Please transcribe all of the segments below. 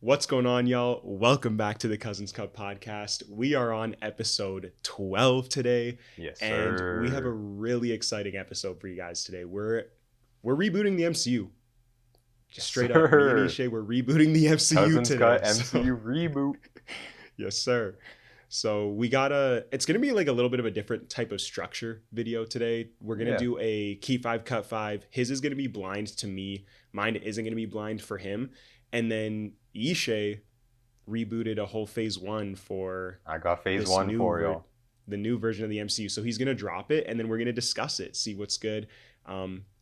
What's going on, y'all? Welcome back to the Cousins Cup podcast. We are on episode 12 today, Yes, and we have a sir. really exciting episode for you guys today. We're rebooting the MCU. Just Yes, straight up, me and sir. Ishay, we're rebooting the MCU Cousins today. Cut MCU reboot. Yes, sir. So we gotta. It's gonna be like a little bit of a different type of structure video today. We're gonna Yeah. do a key five, cut five. His is gonna be blind to me. Mine isn't gonna be blind for him. And then Ishay rebooted a whole phase one for I got phase this one new for y'all. the new version of the MCU. So he's gonna drop it, and then we're gonna discuss it, see what's good.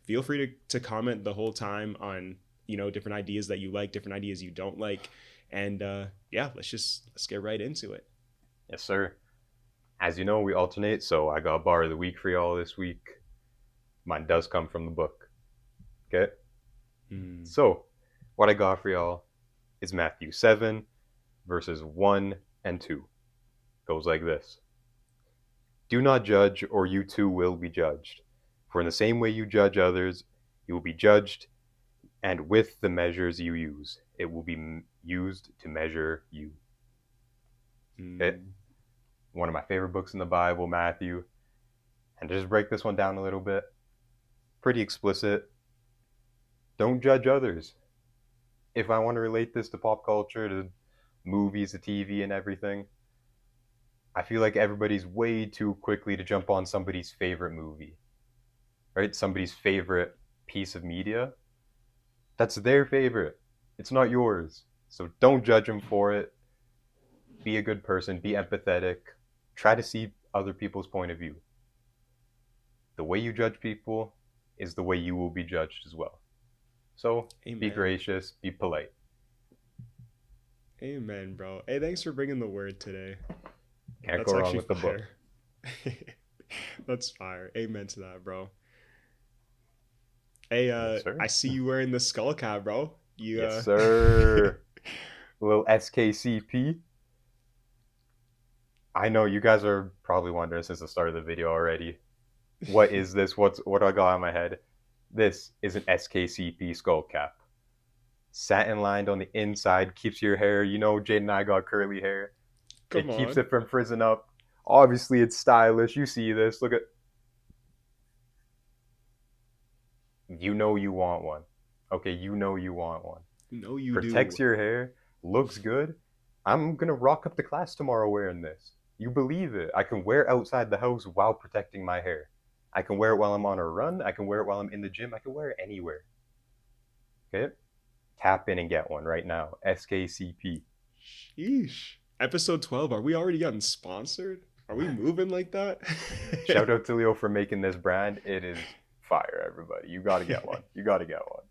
Feel free to comment the whole time on different ideas that you like, different ideas you don't like, and yeah, let's get right into it. Yes, sir. As you know, we alternate, so I got a bar of the week for y'all this week. Mine does come from the book. Okay? So, what I got for y'all is Matthew 7, verses 1 and 2. Goes like this. Do not judge, or you too will be judged. For in the same way you judge others, you will be judged, and with the measures you use, it will be used to measure you. Okay? One of my favorite books in the Bible, Matthew. And to just break this one down a little bit, pretty explicit. Don't judge others. If I want to relate this to pop culture, to movies, to TV, and everything, I feel like everybody's way too quickly to jump on somebody's favorite movie, right? Somebody's favorite piece of media. That's their favorite. It's not yours. So don't judge them for it. Be a good person. Be empathetic. Try to see other people's point of view. The way you judge people is the way you will be judged as well. So Amen. Be gracious. Be polite. Amen, bro. Hey, thanks for bringing the word today. Can't go wrong with the book. That's fire. Amen to that, bro. Hey, Yes, sir. I see you wearing the skull cap, bro. Yes, sir. A little SKCP. I know you guys are probably wondering since the start of the video already. What is this? What do I got on my head? This is an SKCP skull cap. Satin lined on the inside, keeps your hair. You know, Jade and I got curly hair. Come It keeps on. it from frizzing up. Obviously, it's stylish. You see this. Look at. You know you want one. Okay, you know you want one. No, you Protects do. your hair. Looks good. I'm going to rock up to class tomorrow wearing this. You believe it. I can wear it outside the house while protecting my hair. I can wear it while I'm on a run. I can wear it while I'm in the gym. I can wear it anywhere. Okay? Tap in and get one right now. SKCP. Sheesh. Episode 12. Are we already gotten sponsored? Are we moving like that? Shout out to Leo for making this brand. It is fire, everybody. You got to get one. You got to get one.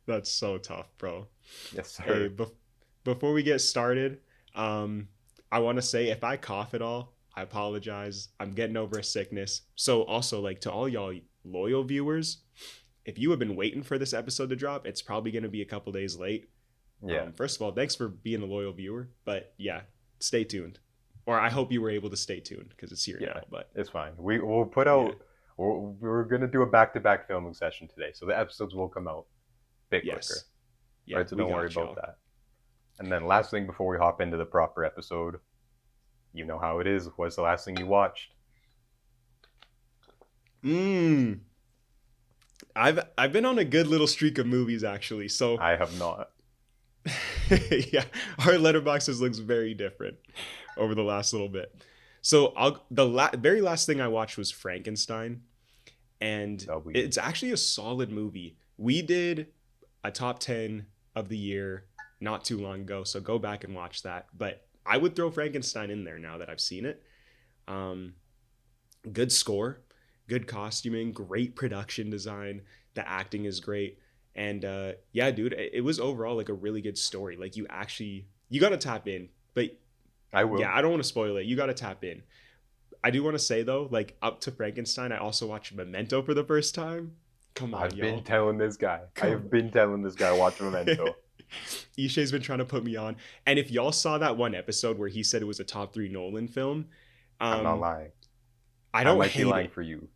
That's so tough, bro. Yes, sir. Hey, before we get started, I want to say if I cough at all, I apologize. I'm getting over a sickness. So also, like, to all y'all loyal viewers, if you have been waiting for this episode to drop, it's probably going to be a couple days late. Yeah. First of all, thanks for being a loyal viewer. But yeah, stay tuned. Or I hope you were able to stay tuned because it's here now. But it's fine. We'll put out. Yeah. We're gonna do a back-to-back filming session today, so the episodes will come out a bit quicker. Yeah, right, so don't worry about that. And then last thing before we hop into the proper episode, you know how it is. What's the last thing you watched? I've been on a good little streak of movies actually. So I have not. Yeah, our letterboxes looks very different over the last little bit. So very last thing I watched was Frankenstein, and it's actually a solid movie. We did a top 10 of the year not too long ago, so go back and watch that. But I would throw Frankenstein in there now that I've seen it. Good score, good costuming, great production design. The acting is great. And yeah, dude, it was overall like a really good story. Like you got to tap in. But I will. Yeah, I don't want to spoil it. You got to tap in. I do want to say though, like up to Frankenstein, I also watched Memento for the first time. Come on, I've been telling this guy. Watch Memento. Ishay's been trying to put me on. And if y'all saw that one episode where he said it was a top 3 Nolan film, I'm not lying. I don't might hate be lying it. for you.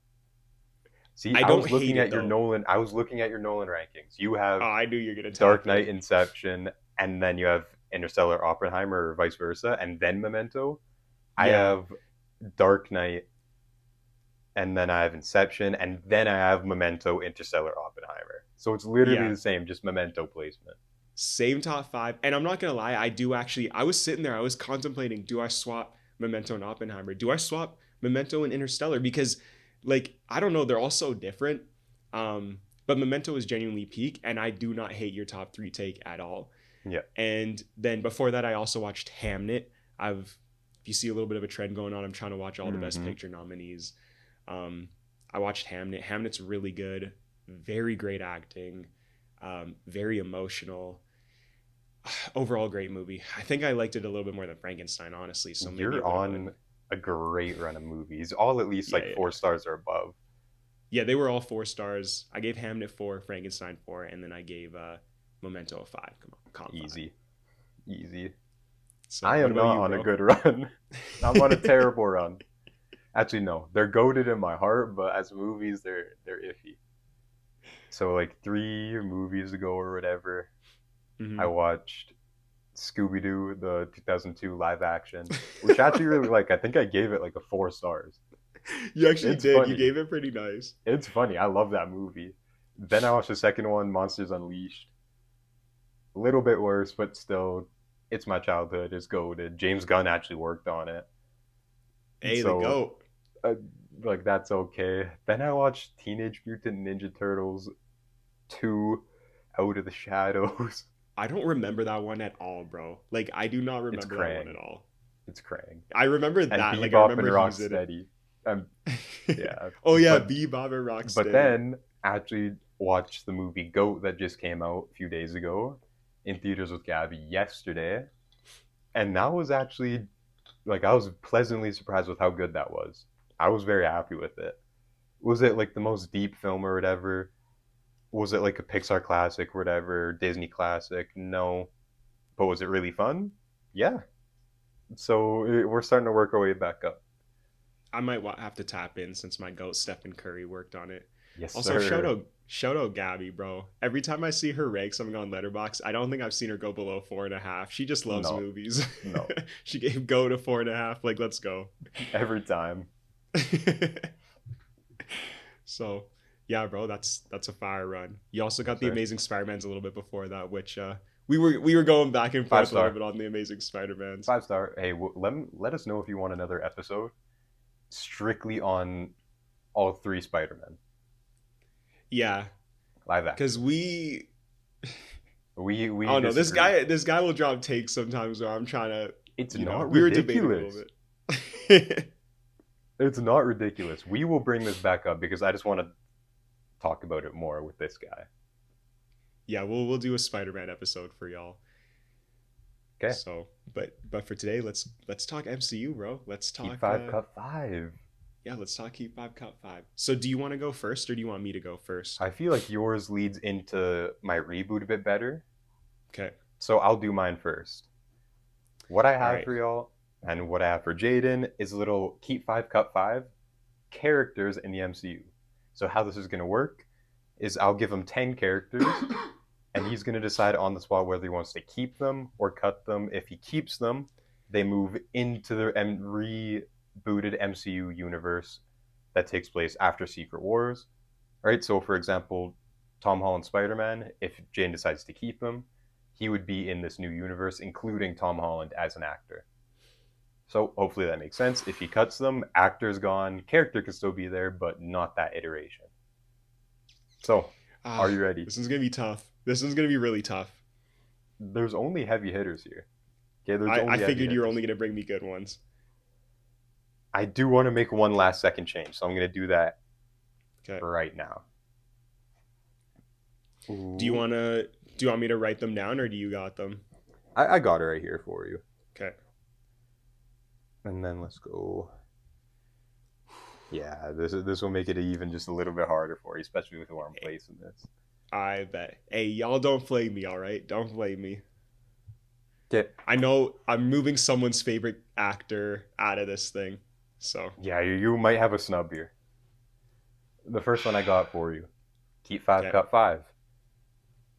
See, I was looking at your though. Nolan. I was looking at your Nolan rankings. You have I knew you were gonna Dark Knight, Inception, and then you have Interstellar, Oppenheimer, or vice versa, and then Memento. I Yeah. have Dark Knight, and then I have Inception, and then I have Memento, Interstellar, Oppenheimer. So it's literally Yeah. the same, just Memento placement. Same top five. And I'm not gonna lie, I was sitting there, I was contemplating, do I swap Memento and Oppenheimer? Do I swap Memento and Interstellar? Because like, I don't know, they're all so different. But Memento is genuinely peak, and I do not hate your top three take at all. Yeah. And then before that, I also watched Hamnet. If you see a little bit of a trend going on, I'm trying to watch all the Best Picture nominees. I watched Hamnet. Hamnet's really good, very great acting, very emotional. Overall, great movie. I think I liked it a little bit more than Frankenstein, honestly. So maybe You're on a great run of movies, all at least like 4 stars or above. Yeah, they were all 4 stars. I gave Hamnet 4, Frankenstein 4, and then I gave Memento a 5. Come on, easy. So, I am not on a good run. I'm on a terrible run. Actually, no, they're goated in my heart, but as movies, they're iffy. So like 3 movies ago or whatever, I watched Scooby-Doo, the 2002 live action, which I actually really like. I think I gave it like a 4 stars. You actually did. Funny. You gave it pretty nice. It's funny. I love that movie. Then I watched the second one, Monsters Unleashed. A little bit worse, but still, it's my childhood. It's goated. James Gunn actually worked on it. Hey, so, the GOAT. Like, that's okay. Then I watched Teenage Mutant Ninja Turtles 2 Out of the Shadows. I don't remember that one at all, bro. Like, I do not remember that one at all. It's Krang. I remember that. And like, Bebop I remember and Rocksteady. Yeah. Oh, yeah, Bebop and Rocksteady. But then, actually watched the movie GOAT that just came out a few days ago in theaters with Gabby yesterday. And that was actually, like, I was pleasantly surprised with how good that was. I was very happy with it. Was it, like, the most deep film or whatever? Was it, like, a Pixar classic or whatever? Disney classic? No. But was it really fun? Yeah. So we're starting to work our way back up. I might have to tap in since my GOAT Stephen Curry worked on it. Yes, also, sir. shout out Gabby, bro. Every time I see her rank something on Letterboxd, I don't think I've seen her go below 4.5. She just loves movies. No. She gave GOAT a 4.5. Like, let's go. Every time. So, yeah, bro, that's a fire run. You also got the Amazing Spider-Mans a little bit before that, which we were going back and forth a little bit on the Amazing Spider-Mans. 5-star. Hey, let us know if you want another episode strictly on all 3 Spider-Men. Yeah, live action. Because we oh no, this guy will drop takes sometimes where I'm trying to. It's not ridiculous. We were debating a little bit. It's not ridiculous. We will bring this back up because I just want to talk about it more with this guy. Yeah, we'll do a Spider-Man episode for y'all. Okay. So, but for today, let's talk MCU, bro. Let's talk Keep 5 Cut 5. Yeah, let's talk Keep 5 Cut 5. So, do you want to go first, or do you want me to go first? I feel like yours leads into my reboot a bit better. Okay. So I'll do mine first. What I have for y'all and what I have for Jaden is a little Keep 5 Cut 5 characters in the MCU. So how this is going to work is I'll give him 10 characters, and he's going to decide on the spot whether he wants to keep them or cut them. If he keeps them, they move into the rebooted MCU universe that takes place after Secret Wars. Right? So, for example, Tom Holland Spider-Man, if Jane decides to keep him, he would be in this new universe, including Tom Holland as an actor. So hopefully that makes sense. If he cuts them, actor's gone, character can still be there, but not that iteration. So, are you ready? This is going to be tough. This is going to be really tough. There's only heavy hitters here. Okay, I figured you were only going to bring me good ones. I do want to make one last second change, so I'm going to do that right now. Ooh. Do you want me to write them down, or do you got them? I got it right here for you. Okay. And then let's go. Yeah, this will make it even just a little bit harder for you, especially with where I'm placing this. I bet. Hey, y'all don't flame me, all right? Don't flame me. Okay. I know I'm moving someone's favorite actor out of this thing, so. Yeah, you might have a snub here. The first one I got for you. Keep 5 Cut 5.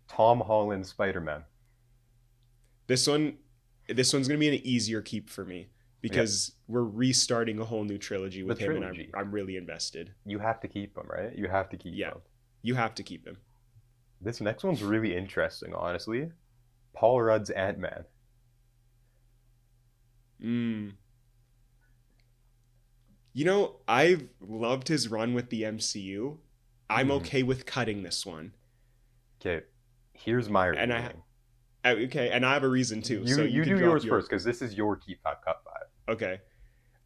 Tom Holland Spider-Man. This one, this one's gonna be an easier keep for me because we're restarting a whole new trilogy with him, and I'm really invested. You have to keep him, right? You have to keep him. You have to keep him. This next one's really interesting, honestly. Paul Rudd's Ant-Man. You know, I've loved his run with the MCU. I'm okay with cutting this one. Okay, here's my reasoning. And I have a reason too. You do yours first, because this is your keep not cut vibe. Okay.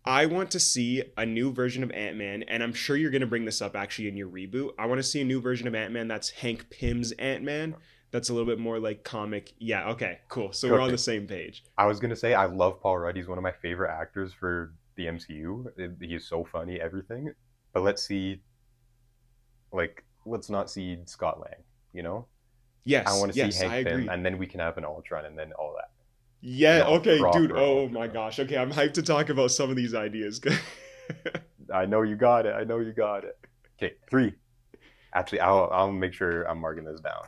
I want to see a new version of Ant-Man, and I'm sure you're going to bring this up actually in your reboot. I want to see a new version of Ant-Man that's Hank Pym's Ant-Man. That's a little bit more like comic. Yeah, okay, cool. So we're on the same page. I was going to say, I love Paul Rudd. He's one of my favorite actors for the MCU. He's so funny, everything. But let's not see Scott Lang, you know? Yes, I want to see Hank Pym, and then we can have an Ultron, and then all that. Yeah, okay, dude. Oh my gosh. Okay, I'm hyped to talk about some of these ideas. I know you got it. Okay, 3. Actually, I'll make sure I'm marking this down.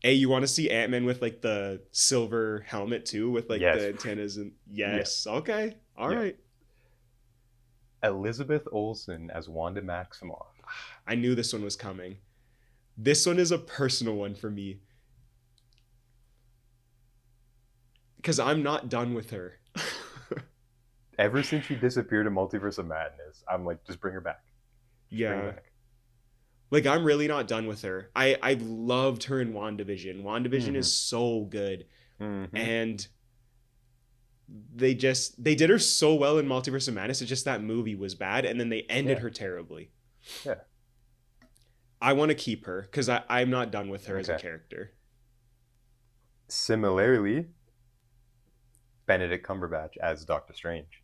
Hey, you want to see Ant-Man with like the silver helmet too, with like the antennas and okay, all right. Elizabeth Olsen as Wanda Maximoff. I knew this one was coming. This one is a personal one for me. Because I'm not done with her. Ever since she disappeared in Multiverse of Madness, I'm like, just bring her back. Bring her back. Like, I'm really not done with her. I've loved her in WandaVision. WandaVision is so good. And they did her so well in Multiverse of Madness. It's just that movie was bad, and then they ended her terribly. Yeah. I want to keep her, because I'm not done with her as a character. Similarly, Benedict Cumberbatch as Doctor Strange.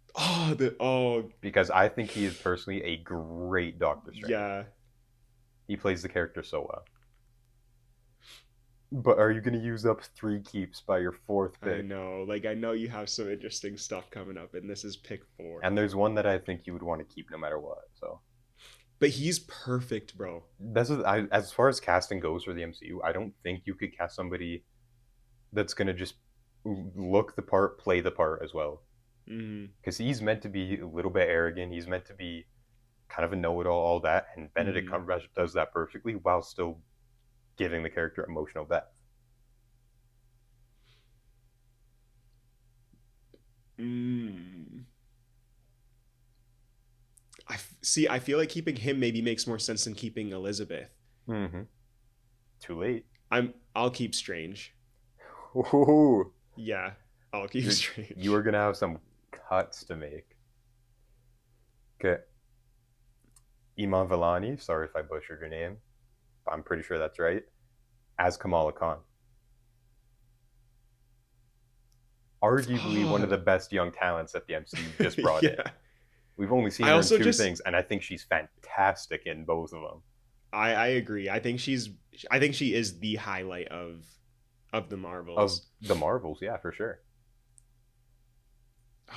Because I think he is personally a great Doctor Strange. Yeah. He plays the character so well. But are you going to use up 3 keeps by your 4th pick? I know. Like, I know you have some interesting stuff coming up, and this is pick 4. And there's one that I think you would want to keep no matter what, so. But he's perfect, bro. As far as casting goes for the MCU, I don't think you could cast somebody that's going to just look the part, play the part as well. Because he's meant to be a little bit arrogant. He's meant to be kind of a know-it-all, all that. And Benedict Cumberbatch does that perfectly while still giving the character emotional depth. I feel like keeping him maybe makes more sense than keeping Elizabeth. Too late. I'll keep Strange. Ooh. Yeah, I'll keep Strange. You are gonna have some cuts to make. Okay. Iman Vellani, sorry if I butchered your name, but I'm pretty sure that's right, as Kamala Khan. Arguably one of the best young talents that the MCU just brought in. We've only seen her in 2 things, and I think she's fantastic in both of them. I agree. I think she is the highlight of the Marvels. Of the Marvels, yeah, for sure.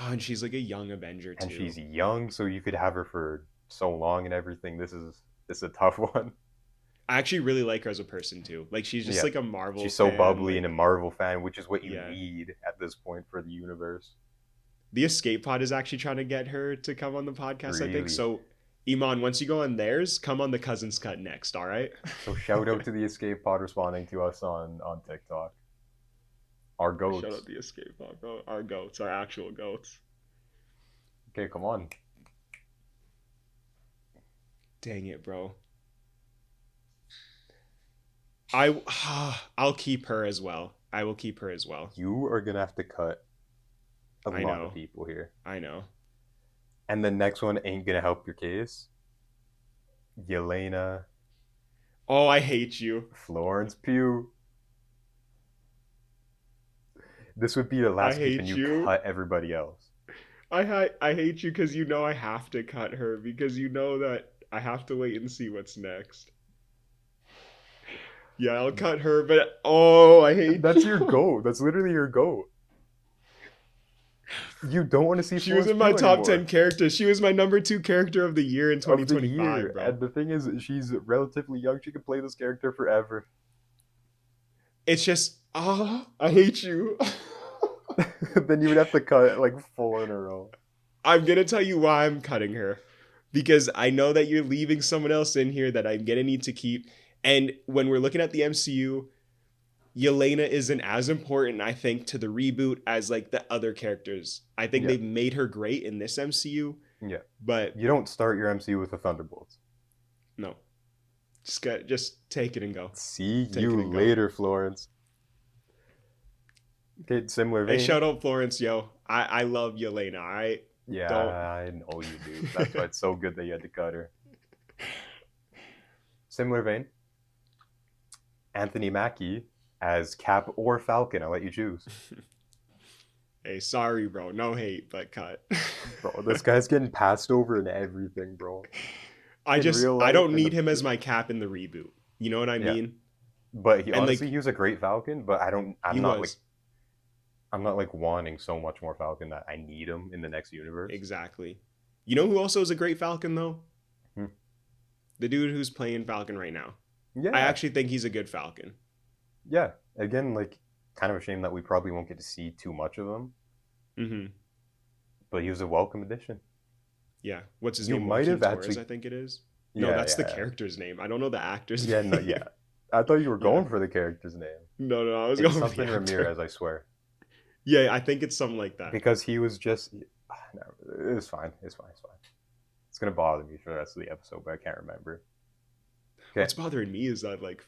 Oh, and she's like a young Avenger too. And she's young, so you could have her for so long and everything. This is a tough one. I actually really like her as a person too. Like, she's just like a Marvel She's so bubbly and a Marvel fan, which is what you need at this point for the universe. The Escape Pod is actually trying to get her to come on the podcast, I think. So, Iman, once you go on theirs, come on the Cousins Cut next, all right? So shout out to the Escape Pod responding to us on TikTok. Our goats. Shout out the Escape Pod, bro. Our goats, our actual goats. Okay, come on. Dang it, bro. I'll keep her as well. I will keep her as well. You are going to have to cut a lot of people here. I know. And the next one ain't going to help your case. Yelena. Oh, I hate you. Florence Pugh. This would be your last keep and you cut everybody else. I hate you because you know I have to cut her, because you know that I have to wait and see what's next. Yeah, I'll cut her, but I hate That's your goat. That's literally your goat. You don't want to see She was in my top 10 characters. She was my number 2 character of the year in 2025, bro. And the thing is, she's relatively young. She could play this character forever. It's just, I hate you. Then you would have to cut like 4 in a row. I'm gonna tell you why I'm cutting her, because I know that you're leaving someone else in here that I'm gonna need to keep. And when we're looking at the MCU, Yelena isn't as important, I think, to the reboot as like the other characters. I think they've made her great in this MCU. Yeah, but you don't start your MCU with the Thunderbolts. No, just take it and go. See you later, Florence. Okay, similar vein. Hey, shout out Florence, yo. I love Yelena. I know you do. That's why it's so good that you had to cut her. Similar vein. Anthony Mackie as Cap or Falcon. I'll let you choose. Hey, sorry, bro. No hate, but cut. Bro, this guy's getting passed over in everything, bro. I don't need him as my Cap in the reboot. You know what I mean? But he was a great Falcon, but I'm not like wanting so much more Falcon that I need him in the next universe. Exactly. You know who also is a great Falcon though? The dude who's playing Falcon right now. Yeah. I actually think he's a good Falcon. Yeah. Again, like, kind of a shame that we probably won't get to see too much of him. Mm-hmm. But he was a welcome addition. Yeah. What's his name? Might have Torres, I think it is. No, that's the character's name. I don't know the actor's name. I thought you were going for the character's name. No, I was going for something Ramirez, I swear. Yeah, I think it's something like that. Because he was just... No, it's fine. It's going to bother me for the rest of the episode, but I can't remember. Okay. What's bothering me is that, like...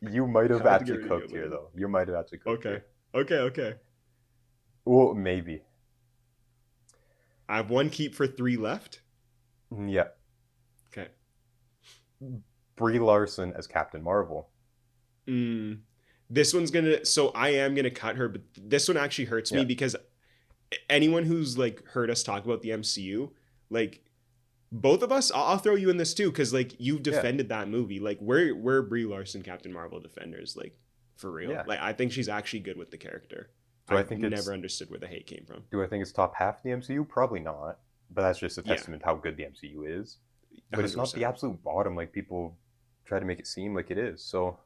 you might have actually cooked here, though. You might have actually cooked here. Okay. Well, maybe. I have 1 keep for 3 left? Yeah. Okay. Brie Larson as Captain Marvel. This one's gonna... So I am gonna cut her, but this one actually hurts me because anyone who's, like, heard us talk about the MCU, like... Both of us, I'll throw you in this too, because like you've defended that movie. Like we're Brie Larson Captain Marvel defenders, like for real. Yeah. Like I think she's actually good with the character. I think never understood where the hate came from. Do I think it's top half the MCU? Probably not. But that's just a testament to how good the MCU is. But 100%. It's not the absolute bottom like people try to make it seem like it is. So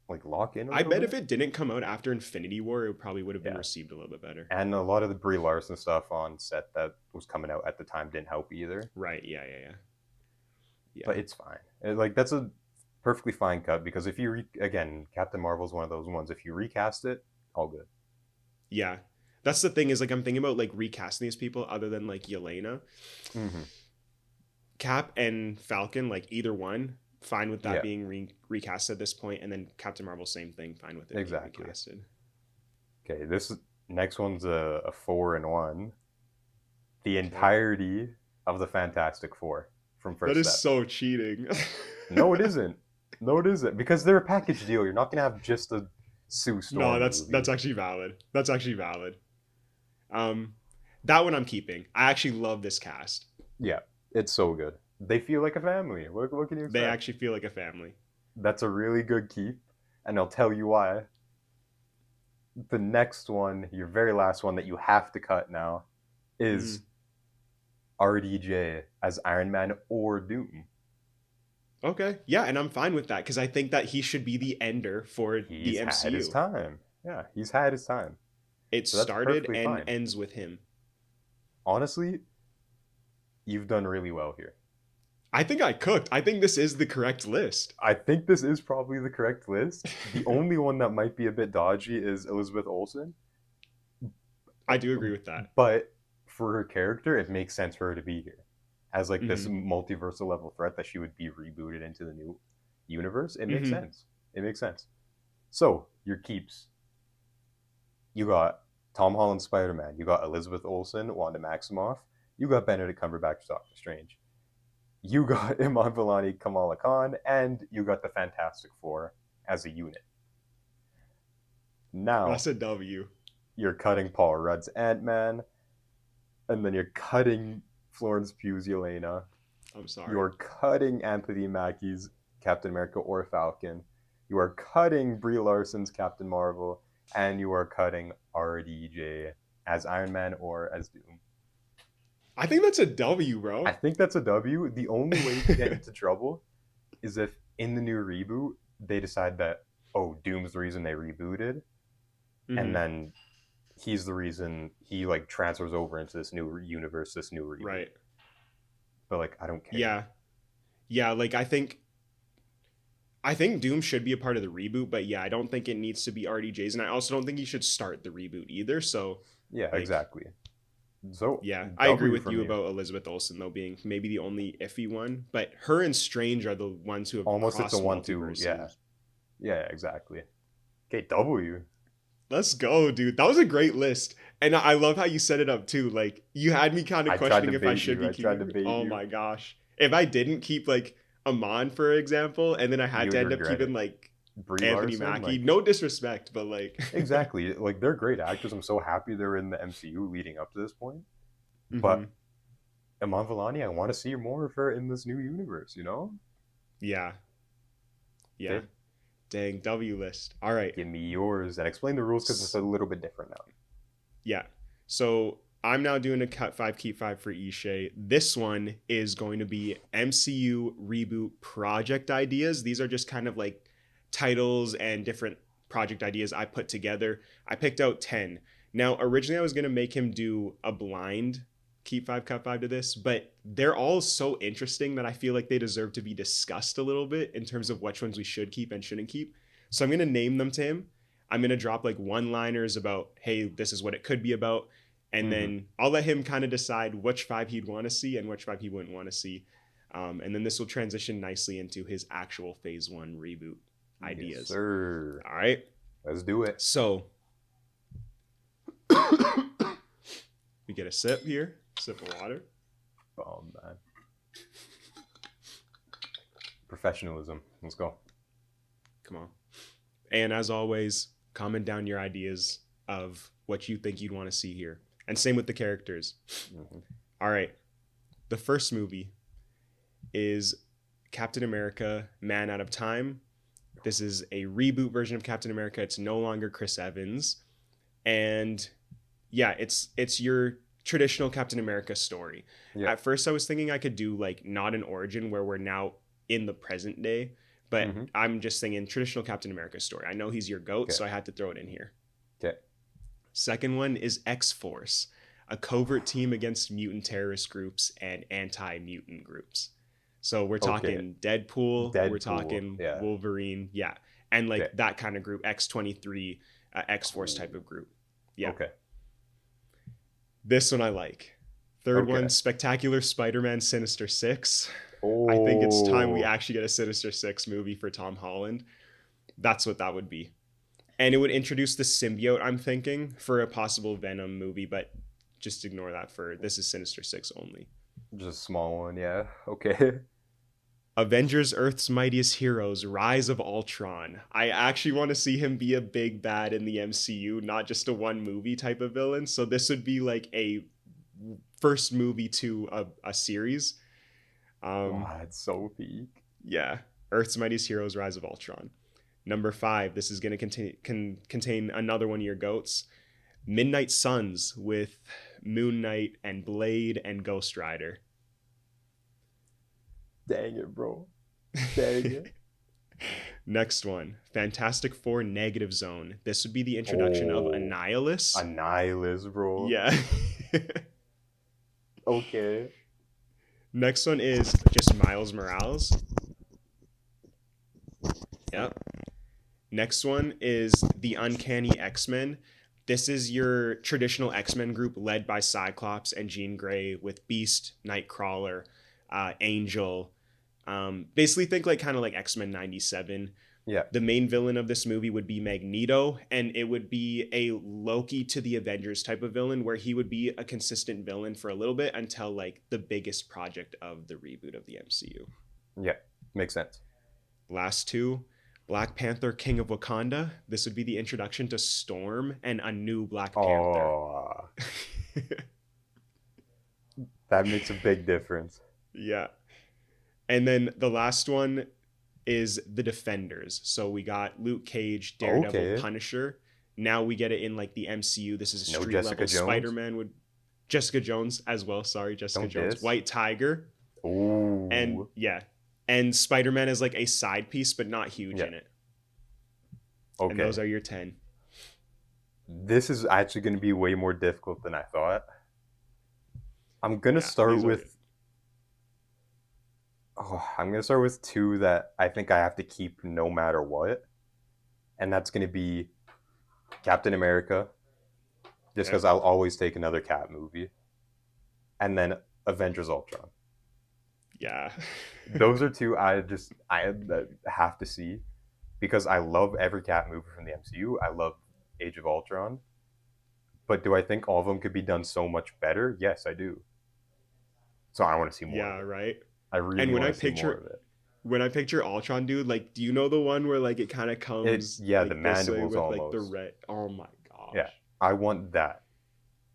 like lock in. I bet if it didn't come out after Infinity War, it probably would have been received a little bit better. And a lot of the Brie Larson stuff on set that was coming out at the time didn't help either. Right? Yeah. But it's fine. Like that's a perfectly fine cut because if you again, Captain Marvel's one of those ones. If you recast it, all good. Yeah, that's the thing is like I'm thinking about like recasting these people other than like Yelena, Cap and Falcon, like either one. Fine with that being recast at this point, and then Captain Marvel, same thing. Fine with it being recasted. Okay, this next one's a 4-in-1. The entirety of the Fantastic Four from first. That is so cheating. No, it isn't. Because they're a package deal. You're not gonna have just a Sue Storm. No, that's actually valid. That one I'm keeping. I actually love this cast. Yeah, it's so good. They feel like a family. What can you expect? They actually feel like a family. That's a really good keep, and I'll tell you why. The next one, your very last one that you have to cut now, is RDJ as Iron Man or Doom. Okay, yeah, and I'm fine with that because I think that he should be the ender for the MCU. He's had his time. Yeah, he's had his time. It started and ends with him. Honestly, you've done really well here. I think I cooked. I think this is the correct list. I think this is probably the correct list. The only one that might be a bit dodgy is Elizabeth Olsen. I do agree with that. But for her character, it makes sense for her to be here. As like this multiversal level threat that she would be rebooted into the new universe. It makes sense. So, your keeps. You got Tom Holland Spider-Man. You got Elizabeth Olsen, Wanda Maximoff. You got Benedict Cumberbatch, Doctor Strange. You got Iman Vellani, Kamala Khan, and you got the Fantastic Four as a unit. Now, that's a W. You're cutting Paul Rudd's Ant-Man, and then you're cutting Florence Pugh's Yelena. I'm sorry. You're cutting Anthony Mackie's Captain America or Falcon. You are cutting Brie Larson's Captain Marvel, and you are cutting RDJ as Iron Man or as Doom. I think that's a W, bro. I think that's a W. The only way to get into trouble is if in the new reboot, they decide that, Doom's the reason they rebooted. And then he's the reason he like transfers over into this new universe, this new reboot. Right. But like, I don't care. Yeah. Like I think Doom should be a part of the reboot, but yeah, I don't think it needs to be RDJ's, and I also don't think he should start the reboot either. So yeah, like, exactly. So yeah, I agree with you about Elizabeth Olsen though being maybe the only iffy one, but her and Strange are the ones who have almost it's a 1-2. Yeah, exactly. Okay, W. Let's go, dude. That was a great list, and I love how you set it up too. Like you had me kind of questioning if I should be keeping. Oh my gosh, if I didn't keep like Amon, for example, and then I had to end up keeping like Brie Anthony Mackie. Like, no disrespect, but like exactly, like they're great actors. I'm so happy they're in the MCU leading up to this point. But Iman Vellani, I want to see more of her in this new universe. You know? Yeah. Okay. Dang, W list. All right. Give me yours and explain the rules because it's a little bit different now. Yeah. So I'm now doing a cut 5, keep 5 for Ishay. This one is going to be MCU reboot project ideas. These are just kind of like titles and different project ideas I put together. I picked out 10. Now, originally I was going to make him do a blind keep 5, cut 5 to this, but they're all so interesting that I feel like they deserve to be discussed a little bit in terms of which ones we should keep and shouldn't keep. So I'm going to name them to him. I'm going to drop like one-liners about, hey, this is what it could be about. And then I'll let him kind of decide which 5 he'd want to see and which 5 he wouldn't want to see. And then this will transition nicely into his actual phase 1 reboot ideas. Yes, sir. All right. Let's do it. So we get a sip here. Sip of water. Oh, man. Professionalism. Let's go. Come on. And as always, comment down your ideas of what you think you'd want to see here. And same with the characters. All right. The first movie is Captain America, Man Out of Time. This is a reboot version of Captain America. It's no longer Chris Evans. And yeah, it's your traditional Captain America story. Yeah. At first I was thinking I could do like not an origin where we're now in the present day, but I'm just thinking traditional Captain America story. I know he's your GOAT, so I had to throw it in here. Okay. Second one is X-Force, a covert team against mutant terrorist groups and anti-mutant groups. So we're talking Deadpool, we're talking Wolverine, and like that kind of group, X-23, X-Force type of group. Yeah. Okay. This one I like. Third one, Spectacular Spider-Man Sinister Six. I think it's time we actually get a Sinister Six movie for Tom Holland. That's what that would be. And it would introduce the symbiote, I'm thinking, for a possible Venom movie, but just ignore that for this is Sinister Six only. Just a small one, yeah. Okay. Avengers Earth's Mightiest Heroes, Rise of Ultron. I actually want to see him be a big bad in the MCU, not just a one movie type of villain. So this would be like a first movie to a series. It's so peak. Yeah. Earth's Mightiest Heroes, Rise of Ultron. Number 5, this is going to contain another one of your GOATs. Midnight Suns with Moon Knight and Blade and Ghost Rider. Dang it, bro. Dang it. Next one, Fantastic Four Negative Zone. This would be the introduction of Annihilus. Annihilus, bro. Yeah. Okay. Next one is just Miles Morales. Yep. Next one is the Uncanny X-Men. This is your traditional X-Men group led by Cyclops and Jean Grey with Beast, Nightcrawler, Angel. Basically think like kind of like X-Men 97. Yeah. The main villain of this movie would be Magneto, and it would be a Loki to the Avengers type of villain where he would be a consistent villain for a little bit until like the biggest project of the reboot of the MCU. Yeah, makes sense. Last two, Black Panther, King of Wakanda. This would be the introduction to Storm and a new Black Panther. That makes a big difference. Yeah. And then the last one is the Defenders. So we got Luke Cage, Daredevil, Punisher. Now we get it in like the MCU. This is a street level. Spider-Man would Jessica Jones as well. Sorry, Jessica Jones. White Tiger. Ooh. And and Spider-Man is like a side piece, but not huge in it. Okay. And those are your 10. This is actually going to be way more difficult than I thought. I'm going to start with I'm going to start with two that I think I have to keep no matter what. And that's going to be Captain America, just because I'll always take another Cap movie. And then Avengers Ultron. Yeah. Those are two I have to see, because I love every Cap movie from the MCU. I love Age of Ultron. But do I think all of them could be done so much better? Yes, I do. So I want to see more. Yeah, right. I really want to see more of it. When I picture Ultron, dude, like, do you know the one where like it kind of comes? The mandibles with, almost. Like the red. Oh my gosh. Yeah, I want that.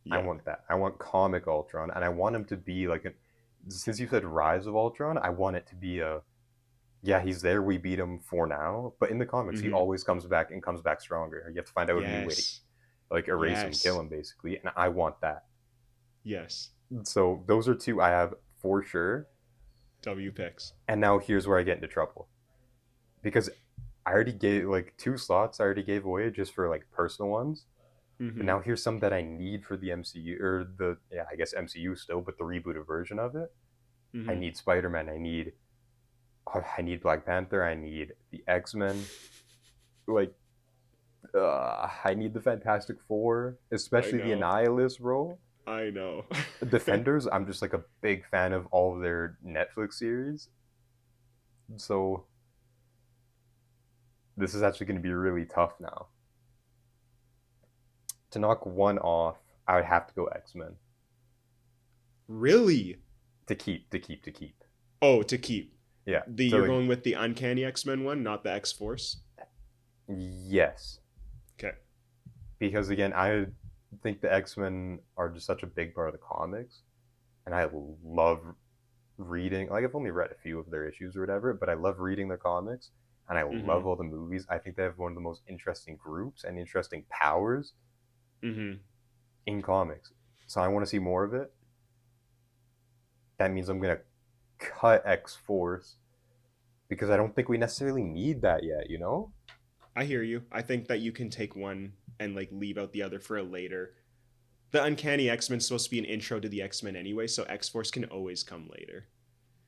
Yeah. I want that. I want comic Ultron, and I want him to be like since you said Rise of Ultron, I want it to be he's there, we beat him for now, but in the comics he always comes back and comes back stronger. You have to find out a new way to like erase him, kill him basically, and I want that. Yes. So those are two I have for sure. W picks. And now here's where I get into trouble, because I already gave like 2 slots I already gave away just for like personal ones. But now here's some that I need for the MCU, or I guess MCU still, but the rebooted version of it. I need Spider-Man. I need Black Panther. I need the X-Men. Like, I need the Fantastic Four, especially the Annihilus role. I know. Defenders, I'm just like a big fan of all of their Netflix series. So this is actually going to be really tough now. To knock one off, I would have to go X-Men. Really? To keep. Oh, to keep. Yeah. You're going with the Uncanny X-Men one, not the X-Force? Yes. Okay. Because again, I think the X-Men are just such a big part of the comics, and I love reading. Like, I've only read a few of their issues or whatever, but I love reading their comics, and I love all the movies. I think they have one of the most interesting groups and interesting powers in comics. So I want to see more of it. That means I'm gonna cut X-Force, because I don't think we necessarily need that yet, you know? I hear you. I think that you can take one and like leave out the other for a later. The Uncanny X-Men is supposed to be an intro to the X-Men anyway, so X-Force can always come later.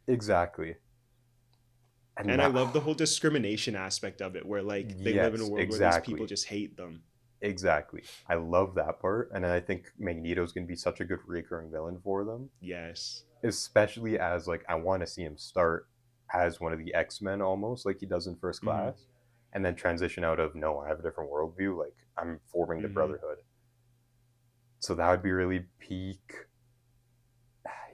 Exactly. And I love the whole discrimination aspect of it, where like they live in a world where these people just hate them. Exactly. I love that part, and I think Magneto's going to be such a good recurring villain for them. Yes. Especially as like I want to see him start as one of the X-Men almost like he does in First Class, and then transition out of, no, I have a different worldview, like I'm forming the Brotherhood. So that would be really peak.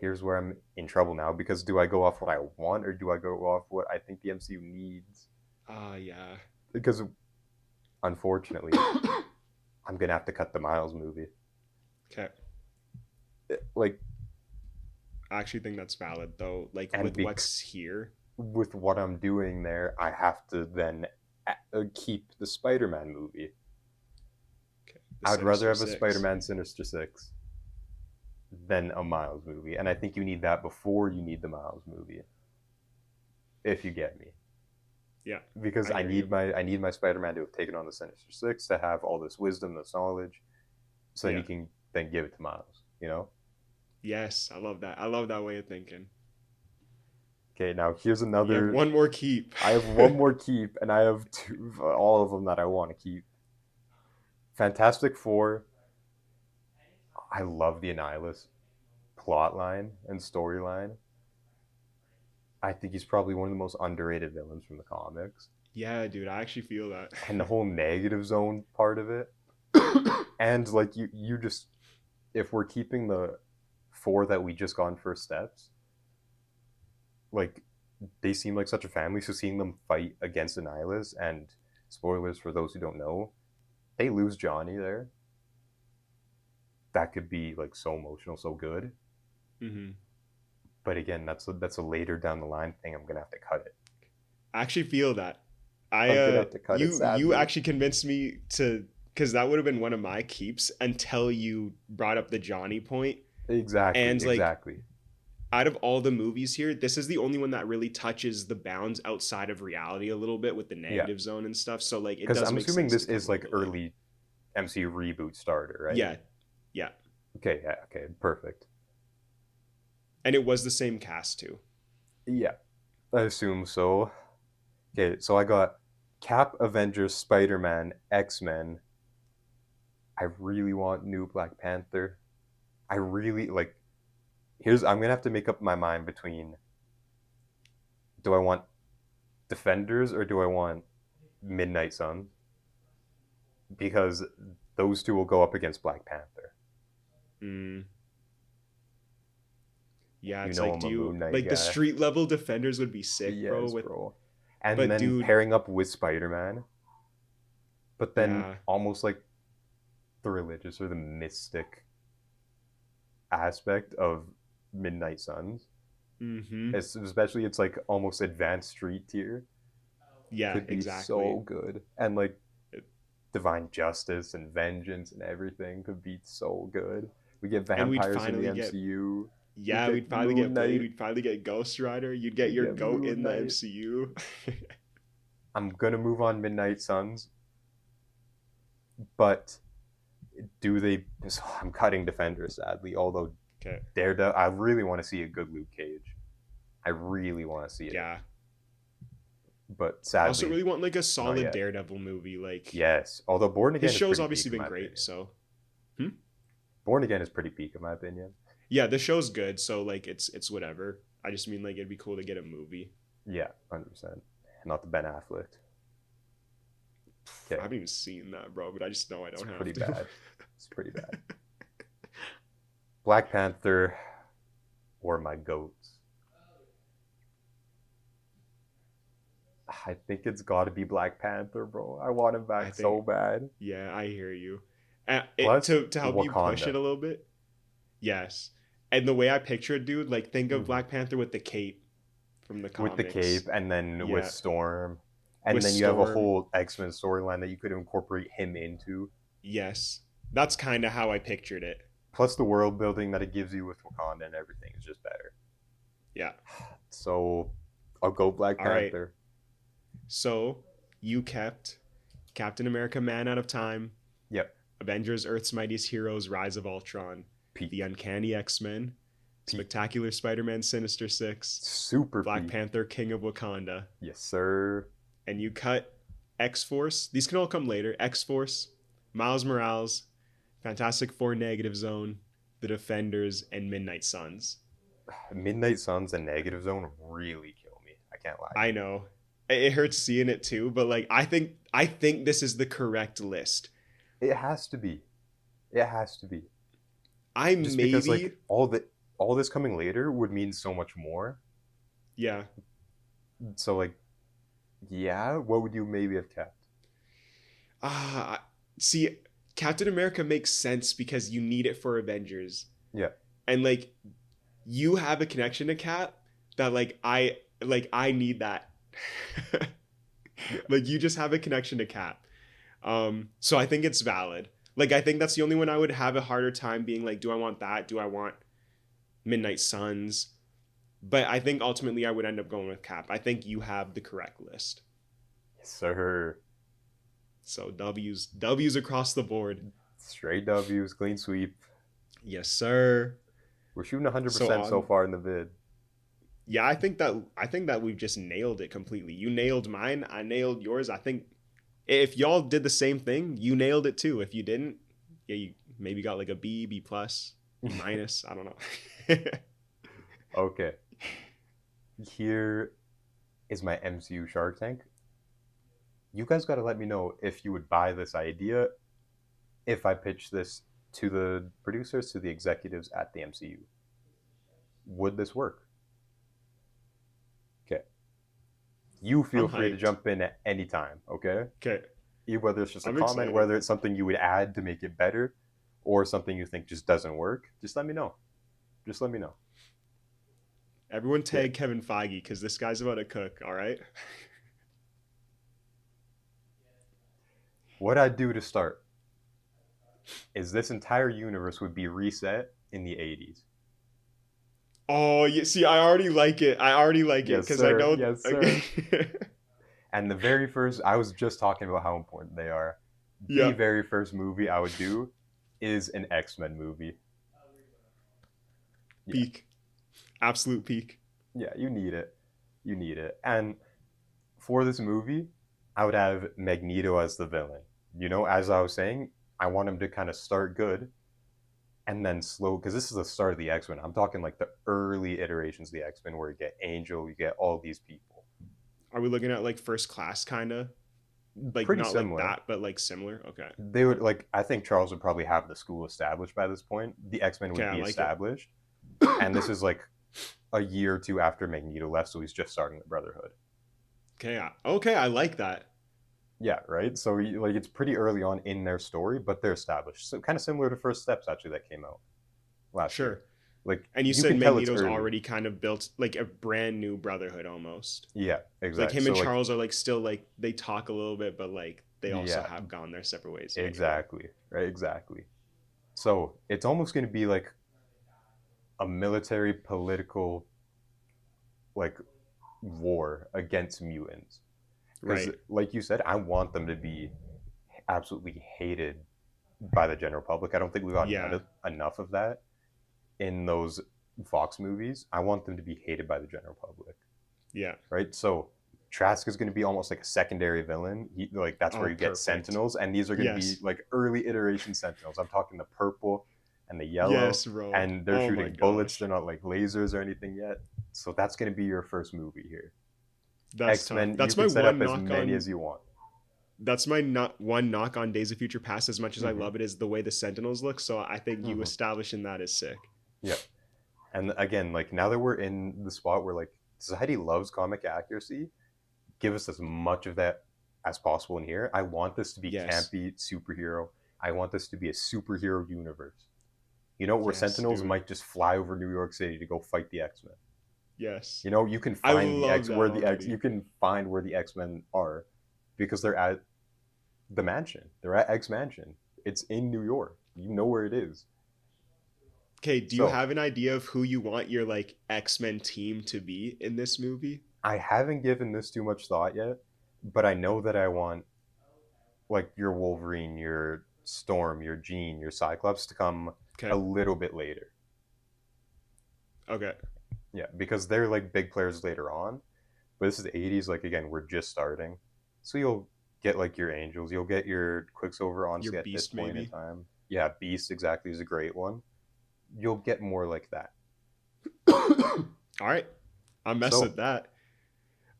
Here's where I'm in trouble now, because do I go off what I want, or do I go off what I think the MCU needs? Yeah. Because unfortunately, I'm gonna have to cut the Miles movie. Okay. Like, I actually think that's valid though. Like, with what's here, with what I'm doing there, I have to then keep the Spider-Man movie. Okay. I'd rather have a Spider-Man Sinister Six than a Miles movie, and I think you need that before you need the Miles movie. If you get me. Yeah. Because I need my Spider-Man to have taken on the Sinister Six, to have all this wisdom, this knowledge, so that he can then give it to Miles, you know? Yes, I love that. I love that way of thinking. Okay, now here's another. You have one more keep. I have one more keep, and I have all of them that I want to keep. Fantastic Four. I love the Annihilus plotline and storyline. I think he's probably one of the most underrated villains from the comics. Yeah, dude, I actually feel that. And the whole negative zone part of it. And like you just, if we're keeping the 4 that we just got in First Steps, like, they seem like such a family, so seeing them fight against Annihilus, and spoilers for those who don't know, they lose Johnny there. That could be like so emotional, so good. But again, that's a later down the line thing. I'm gonna have to cut it. I actually feel that. You actually convinced me to, because that would have been one of my keeps until you brought up the Johnny point. Exactly. And like, exactly. Out of all the movies here, this is the only one that really touches the bounds outside of reality a little bit with the negative zone and stuff. So like, it does. Because I'm assuming this is like early MCU reboot starter, right? Yeah. Yeah. Okay, yeah, okay, perfect. And it was the same cast too. Yeah, I assume so. Okay, so I got Cap, Avengers, Spider-Man, X-Men. I really want new Black Panther. I really like. I'm gonna have to make up my mind between. Do I want Defenders or do I want Midnight Suns? Because those two will go up against Black Panther. Mm. Yeah, You it's know like, I'm a Moon Knight like the guy. street level defenders would be sick, bro. Yes, With bro. And but then dude, pairing up with Spider-Man, but then yeah, almost like the religious or the mystic aspect of Midnight Suns. mm-hmm, Especially it's like almost advanced street tier. yeah, Could be exactly. so good. And like divine justice and vengeance and everything could be so good. We get And we'd vampires in the finally get, MCU. We yeah, get we'd finally get Moon Blade. Knight. We'd finally get Ghost Rider. You'd get We your get goat Moon in the Knight. MCU. I'm gonna move on Midnight Suns, but do they? I'm cutting Defenders sadly. Although Okay. Daredevil, I really want to see a good Luke Cage. I really want to see it. Yeah. But I also sadly, really want like a not solid yet. Daredevil movie. Like, Yes, although Born Again his is show's pretty obviously peak, in been my great. opinion. So, Born Again is pretty peak in my opinion. yeah, the show's good. So like, it's whatever. I just mean like it'd be cool to get a movie. Yeah, 100%. Not the Ben Affleck. I Okay, haven't even seen that, bro. But I just know I don't it's have pretty to. bad. It's pretty bad. Black Panther or my goats. I think it's got to be Black Panther, bro. I want him I back so think, bad. yeah, I hear you. Plus To help you push it Wakanda. a little bit, yes. And the way I picture it, dude, like think of Mhm. Black Panther with the cape from the With the comics. cape and then with Yeah, Storm. And with then you have a Storm. whole X-Men storyline that you could incorporate him into. Yes, that's kind of how I pictured it. Plus the world building that it gives you with Wakanda and everything is just better. Yeah. So I'll go Black All right. Panther. So you kept Captain America: Man Out of Time, Yep. Avengers: Earth's Mightiest Heroes: Rise of Ultron, Peak. The Uncanny X-Men, Peak. Spectacular Spider-Man: Sinister Six, Super Black peak. Panther: King of Wakanda, Yes, sir. and you cut X-Force. These can all come later. X-Force, Miles Morales, Fantastic Four: Negative Zone, The Defenders, and Midnight Suns. Midnight Suns and Negative Zone really kill me. I can't lie. I know. It hurts seeing it too, but like I think this is the correct list. It has to be. It has to be. I Just maybe because like all this coming later would mean so much more. yeah. So like yeah, what would you maybe have kept? See, Captain America makes sense because you need it for Avengers. Yeah. And like you have a connection to Cap that I need that. Yeah. Like you just have a connection to Cap. So I think it's valid. Like I think that's the only one I would have a harder time being like, do I want that? Do I want Midnight Suns? But I think ultimately I would end up going with Cap. I think you have the correct list. Yes, sir. So W's across the board. Straight W's, clean sweep. Yes, sir. We're shooting 100% So so far in the vid. yeah, I think that we've just nailed it completely. You nailed mine, I nailed yours. I think if y'all did the same thing, you nailed it too. If you didn't, yeah, you maybe got like a B, B plus, B minus. I don't know. Okay. Here is my MCU Shark Tank. You guys got to let me know if you would buy this idea if I pitch this to the producers, to the executives at the MCU. Would this work? Okay. You feel I'm free to hyped. jump in at any time, okay? Okay. Whether it's just a I'm comment, excited. whether it's something you would add to make it better, or something you think just doesn't work, just let me know. Just let me know. Everyone tag Kevin Feige because this guy's about to cook. All right. What I'd do to start is this entire universe would be reset in the 80s. Oh, yeah. See, I already like it. I already like it Yes, because I sir. know. Yes, sir. And the very first, I was just talking about how important they are. the Yeah. very first movie I would do is an X-Men movie. Yeah. Peak. Absolute peak. Yeah, you need it. You need it. And for this movie, I would have Magneto as the villain. You know, as I was saying, I want him to kind of start good and then slow, because this is the start of the X-Men. I'm talking like the early iterations of the X-Men where you get Angel, you get all these people. Are we looking at like First Class kind of? Like Pretty not similar. like that, but like similar. Okay. They would like. I think Charles would probably have the school established by this point. The X-Men would be like established, and this is like a year or two after Magneto left, so he's just starting the Brotherhood. Okay, I like that. Yeah, right. So like it's pretty early on in their story, but they're established. So kind of similar to First Steps actually that came out last year. Like, and you said Magneto's already kind of built like a brand new Brotherhood almost. Yeah, exactly. Like him and Charles are like still like they talk a little bit, but like they also have gone their separate ways. Exactly. Right. Exactly. So it's almost going to be like a military political like war against mutants. Because, like you said, I want them to be absolutely hated by the general public. I don't think we got enough of that in those Fox movies. I want them to be hated by the general public. Yeah. Right? So Trask is going to be almost like a secondary villain. Like that's where you get Sentinels, and these are going to be like early iteration Sentinels. I'm talking the purple and the yellow. Yes, bro. And they're shooting bullets. They're not like lasers or anything yet. So that's going to be your first movie here. That's X-Men. That's you my can set one up as many as you want. That's my one knock on Days of Future Past. As much as I love it, is the way the Sentinels look. So I think you establishing that is sick. Yeah, and again, like now that we're in the spot where like society loves comic accuracy, give us as much of that as possible in here. I want this to be campy superhero. I want this to be a superhero universe. You know, where Sentinels might just fly over New York City to go fight the X-Men. Yes. You know, you can find you can find where the X-Men are because they're at the mansion. They're at X Mansion. It's in New York. You know where it is. Okay, do you have an idea of who you want your like X-Men team to be in this movie? I haven't given this too much thought yet, but I know that I want like your Wolverine, your Storm, your Jean, your Cyclops to come a little bit later. Okay. Yeah, because they're like big players later on. But this is the 80s, like again, we're just starting. So you'll get like your Angels, you'll get your Quicksilver on at this point in time. Yeah, Beast exactly is a great one. You'll get more like that. All right. I'm messing with that.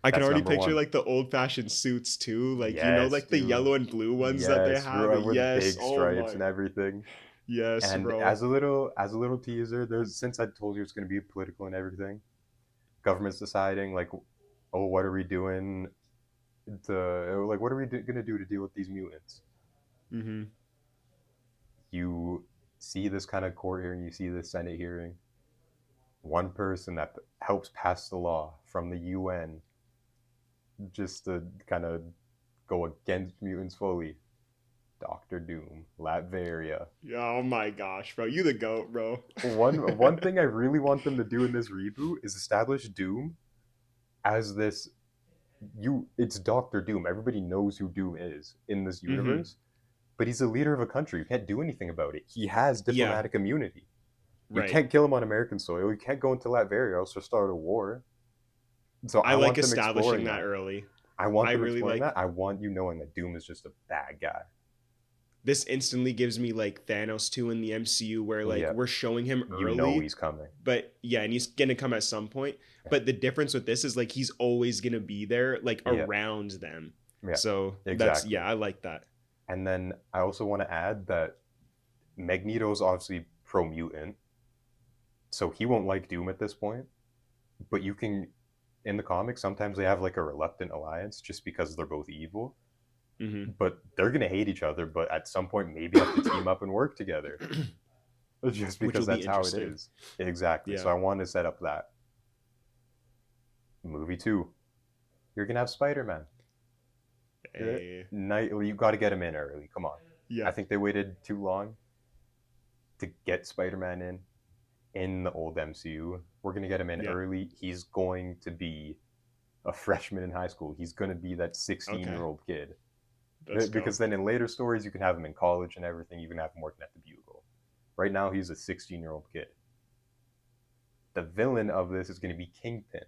I can already picture like the old-fashioned suits too, like you know, like the yellow and blue ones that they have. With big stripes and everything. Yes, and bro. as a little teaser, since I told you it's going to be political and everything, government's deciding like, oh, what are we doing? What are we going to do to deal with these mutants? Mm-hmm. You see this kind of court hearing, you see this Senate hearing. One person that helps pass the law from the UN, just to kind of go against mutants fully. Dr. Doom, Latveria. Oh my gosh, bro. You the GOAT, bro. One thing I really want them to do in this reboot is establish Doom as this it's Dr. Doom. Everybody knows who Doom is in this universe. But he's a leader of a country. You can't do anything about it. He has diplomatic immunity. You can't kill him on American soil. You can't go into Latveria else or start a war. So I like establishing that early. I want them exploring that. I want you knowing that Doom is just a bad guy. This instantly gives me like Thanos 2 in the MCU where like we're showing him early. You know he's coming. But and he's going to come at some point. But the difference with this is like he's always going to be there like around them. Yeah, so exactly. I like that. And then I also want to add that Magneto's obviously pro-mutant. So he won't like Doom at this point. But you can, in the comics, sometimes they have like a reluctant alliance just because they're both evil. Mm-hmm. But they're going to hate each other, but at some point maybe have to team up and work together. Just because that's how it is. Exactly. Yeah. So I want to set up that. Movie 2. You're going to have Spider-Man. Hey. You got to get him in early. Come on. Yeah. I think they waited too long to get Spider-Man in the old MCU. We're going to get him in early. He's going to be a freshman in high school. He's going to be that 16-year-old kid. That's Because dope. then in later stories, you can have him in college and everything. You can have him working at the Bugle. Right now, he's a 16-year-old kid. The villain of this is going to be Kingpin.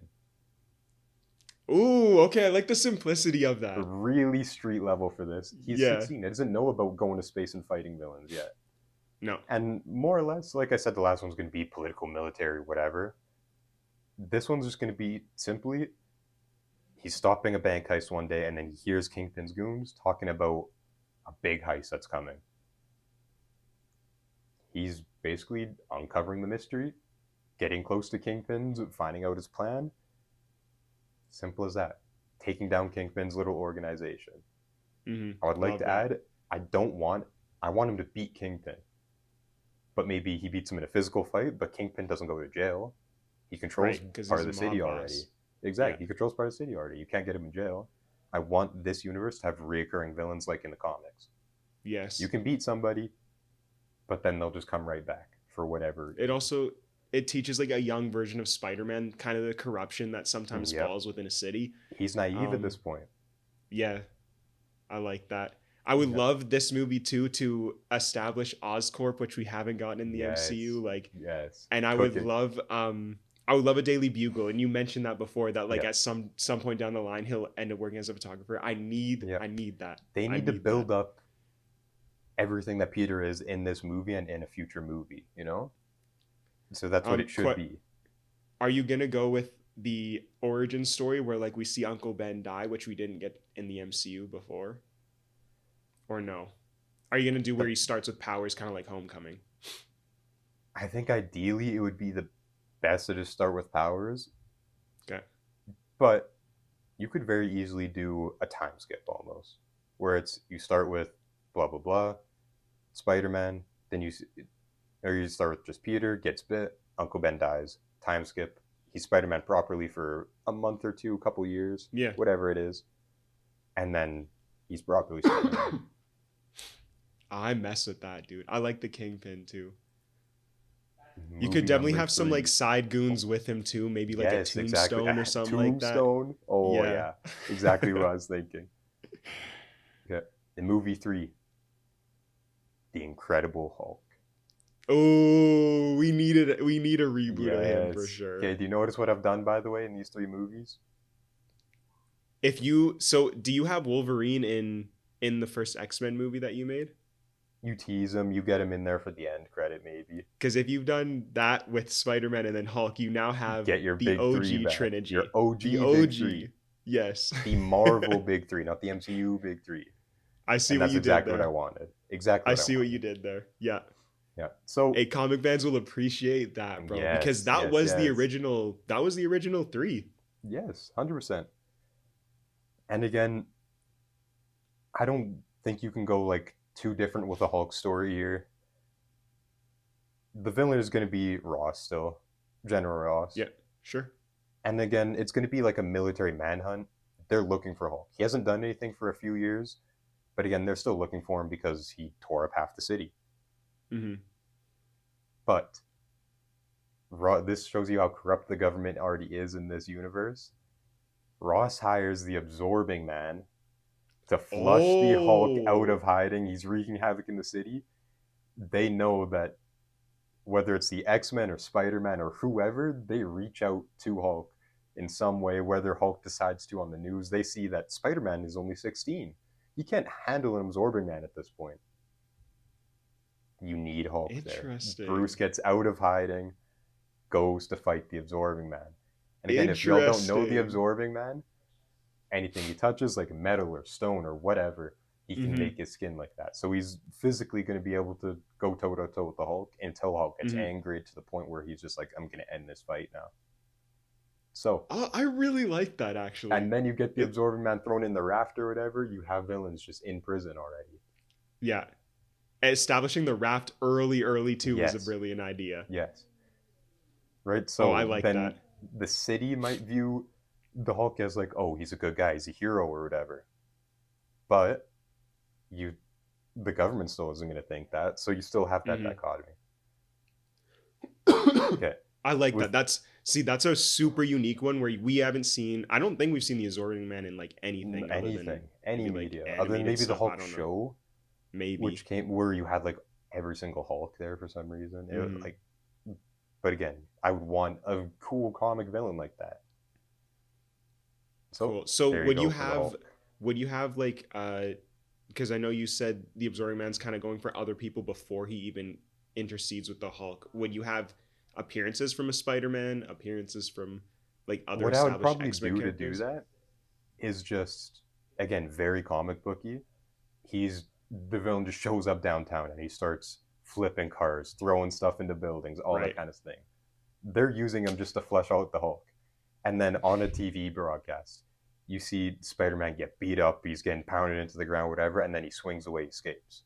Ooh, okay. I like the simplicity of that. Really street level for this. He's Yeah. 16. He doesn't know about going to space and fighting villains yet. No. And more or less, like I said, the last one's going to be political, military, whatever. This one's just going to be simply he's stopping a bank heist one day and then he hears Kingpin's goons talking about a big heist that's coming. He's basically uncovering the mystery, getting close to Kingpin's, finding out his plan. Simple as that. Taking down Kingpin's little organization. Mm-hmm. I would like to add, I want him to beat Kingpin. But maybe he beats him in a physical fight, but Kingpin doesn't go to jail. He controls part of the city already. Exactly. Yeah. He controls part of the city already. You can't get him in jail. I want this universe to have reoccurring villains like in the comics. Yes. You can beat somebody, but then they'll just come right back for whatever. It teaches like a young version of Spider-Man, kind of the corruption that sometimes falls within a city. He's naive at this point. Yeah. I like that. I would love this movie too to establish Oscorp, which we haven't gotten in the MCU. And I would love a Daily Bugle, and you mentioned that before. That at some point down the line, he'll end up working as a photographer. I need that. They need to build up everything that Peter is in this movie and in a future movie. You know, so that's what it should be. Are you gonna go with the origin story where we see Uncle Ben die, which we didn't get in the MCU before? Or no? Are you going to do where he starts with powers, kind of like Homecoming? I think ideally it would be the best to just start with powers. Okay. But you could very easily do a time skip almost, where you start with blah, blah, blah, Spider-Man, then you start with just Peter, gets bit, Uncle Ben dies, time skip, he's Spider-Man properly for a month or two, a couple years, whatever it is, and then he's properly Spider-Man. I mess with that, dude. I like the Kingpin too. You could definitely have some side goons with him too, maybe a Tombstone or something like that. Tombstone? Oh yeah. Exactly what I was thinking. Okay. In movie 3, The Incredible Hulk. Oh, we need a reboot of him for sure. Okay, do you notice what I've done by the way in these 3 movies? Do you have Wolverine in the first X-Men movie that you made? You tease him, you get him in there for the end credit maybe. Because if you've done that with Spider-Man and then Hulk, you now have the big OG trilogy. Your OG big 3. Yes. The Marvel big 3, not the MCU big 3. I see what you did there. That's exactly what I wanted. Exactly. I see what you did there. Yeah. Yeah. So comic fans will appreciate that, bro, because that was the original. That was the original 3. Yes, 100%. And again, I don't think you can go too different with a Hulk story here. The villain is going to be Ross still, General Ross. Yeah, sure. And again, it's going to be like a military manhunt. They're looking for Hulk. He hasn't done anything for a few years, but again, they're still looking for him because he tore up half the city. Mm-hmm. But this shows you how corrupt the government already is in this universe. Ross hires the Absorbing Man to flush the Hulk out of hiding. He's wreaking havoc in the city. They know that whether it's the X-Men or Spider-Man or whoever, they reach out to Hulk in some way, whether Hulk decides to on the news. They see that Spider-Man is only 16. He can't handle an Absorbing Man at this point. You need Hulk there. Bruce gets out of hiding, goes to fight the Absorbing Man. And again, if y'all don't know the Absorbing Man, anything he touches, like metal or stone or whatever, he can make his skin like that. So he's physically going to be able to go toe-to-toe with the Hulk until Hulk gets angry to the point where he's just like, I'm going to end this fight now. So I really like that, actually. And then you get the Absorbing Man thrown in the raft or whatever. You have villains just in prison already. Yeah. Establishing the raft early too was a brilliant idea. Yes. Right? So I like that. The city might view the Hulk as like, oh, he's a good guy, he's a hero or whatever. But the government still isn't going to think that, so you still have that dichotomy. Okay. I like that. With That's a super unique one where we haven't seen. I don't think we've seen the Absorbing Man in like anything other than any maybe like media, other than animated maybe the stuff. I Hulk don't know. show, which Maybe. came where you had like every single Hulk there for some reason. Mm-hmm. Like, but again, I would want a cool comic villain like that. So Cool. So there you go for the Hulk. would you have like because I know you said the Absorbing Man's kind of going for other people before he even intercedes with the Hulk. Would you have appearances from a Spider-Man, appearances from like other What I would established probably X-Men do to do characters? that is just, again, very comic booky. He's the villain just shows up downtown and he starts flipping cars, throwing stuff into buildings, all that Right. kind of thing. They're using him just to flesh out the Hulk. And then on a TV broadcast, you see Spider-Man get beat up, he's getting pounded into the ground, whatever, and then he swings away, escapes.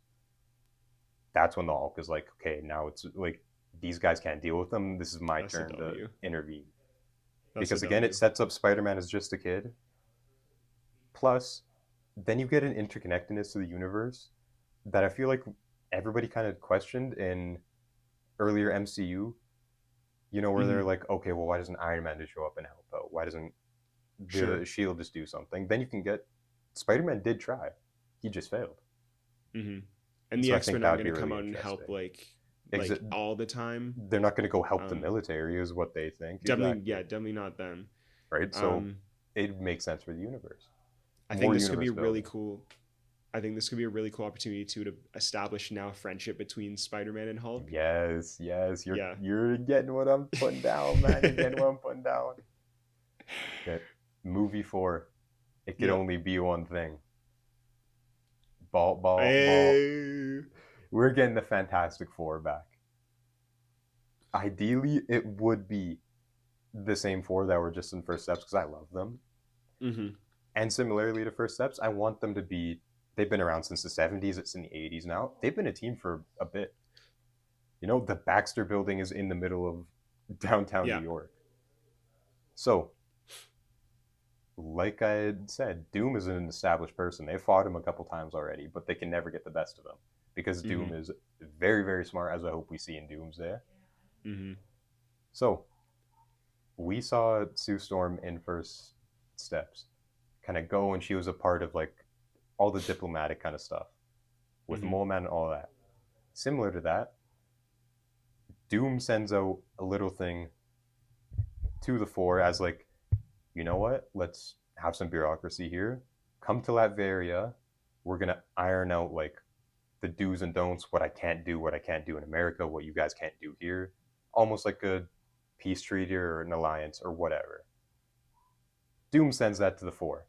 That's when the Hulk is like, okay, now it's like these guys can't deal with them. This is my That's a turn to W. intervene. That's a Because again, it W. sets up Spider-Man as just a kid. Plus, then you get an interconnectedness to the universe that I feel like everybody kind of questioned in earlier MCU. You know, where Mm-hmm. they're like, okay, well, why doesn't Iron Man just show up and help out? Why doesn't Sure. the Shield just do something? Then you can get Spider-Man did try, he just failed. Mm-hmm. And the So I think X-Men that aren't would be going to come really out and help interesting. like all the time. They're not going to go help the Um, military, is what they think. Definitely, Exactly. yeah, definitely not them. Right. So Um, it makes sense for the universe. I think More this could be universe really building. cool. I think this could be a really cool opportunity too to establish now a friendship between Spider-Man and Hulk. Yes, you're Yeah. you're getting what I'm putting down, man. You're getting what I'm putting down. Okay. Movie 4. It could Yeah. only be one thing. Ball. Hey. We're getting the Fantastic Four back. Ideally, it would be the same four that were just in First Steps because I love them. Mm-hmm. And similarly to First Steps, I want them to be. They've been around since the 70s. It's in the 80s now. They've been a team for a bit. You know, the Baxter Building is in the middle of downtown Yeah. New York. So, like I had said, Doom is an established person. They've fought him a couple times already, but they can never get the best of him because Doom is very, very smart, as I hope we see in Doomsday. Mm-hmm. So, we saw Sue Storm in First Steps kind of go, and she was a part of like all the diplomatic kind of stuff with Mole Man and all that. Similar to that, Doom sends out a little thing to the Four as like, you know what? Let's have some bureaucracy here. Come to Latveria. We're gonna iron out like the do's and don'ts, what I can't do in America, what you guys can't do here. Almost like a peace treaty or an alliance or whatever. Doom sends that to the Four.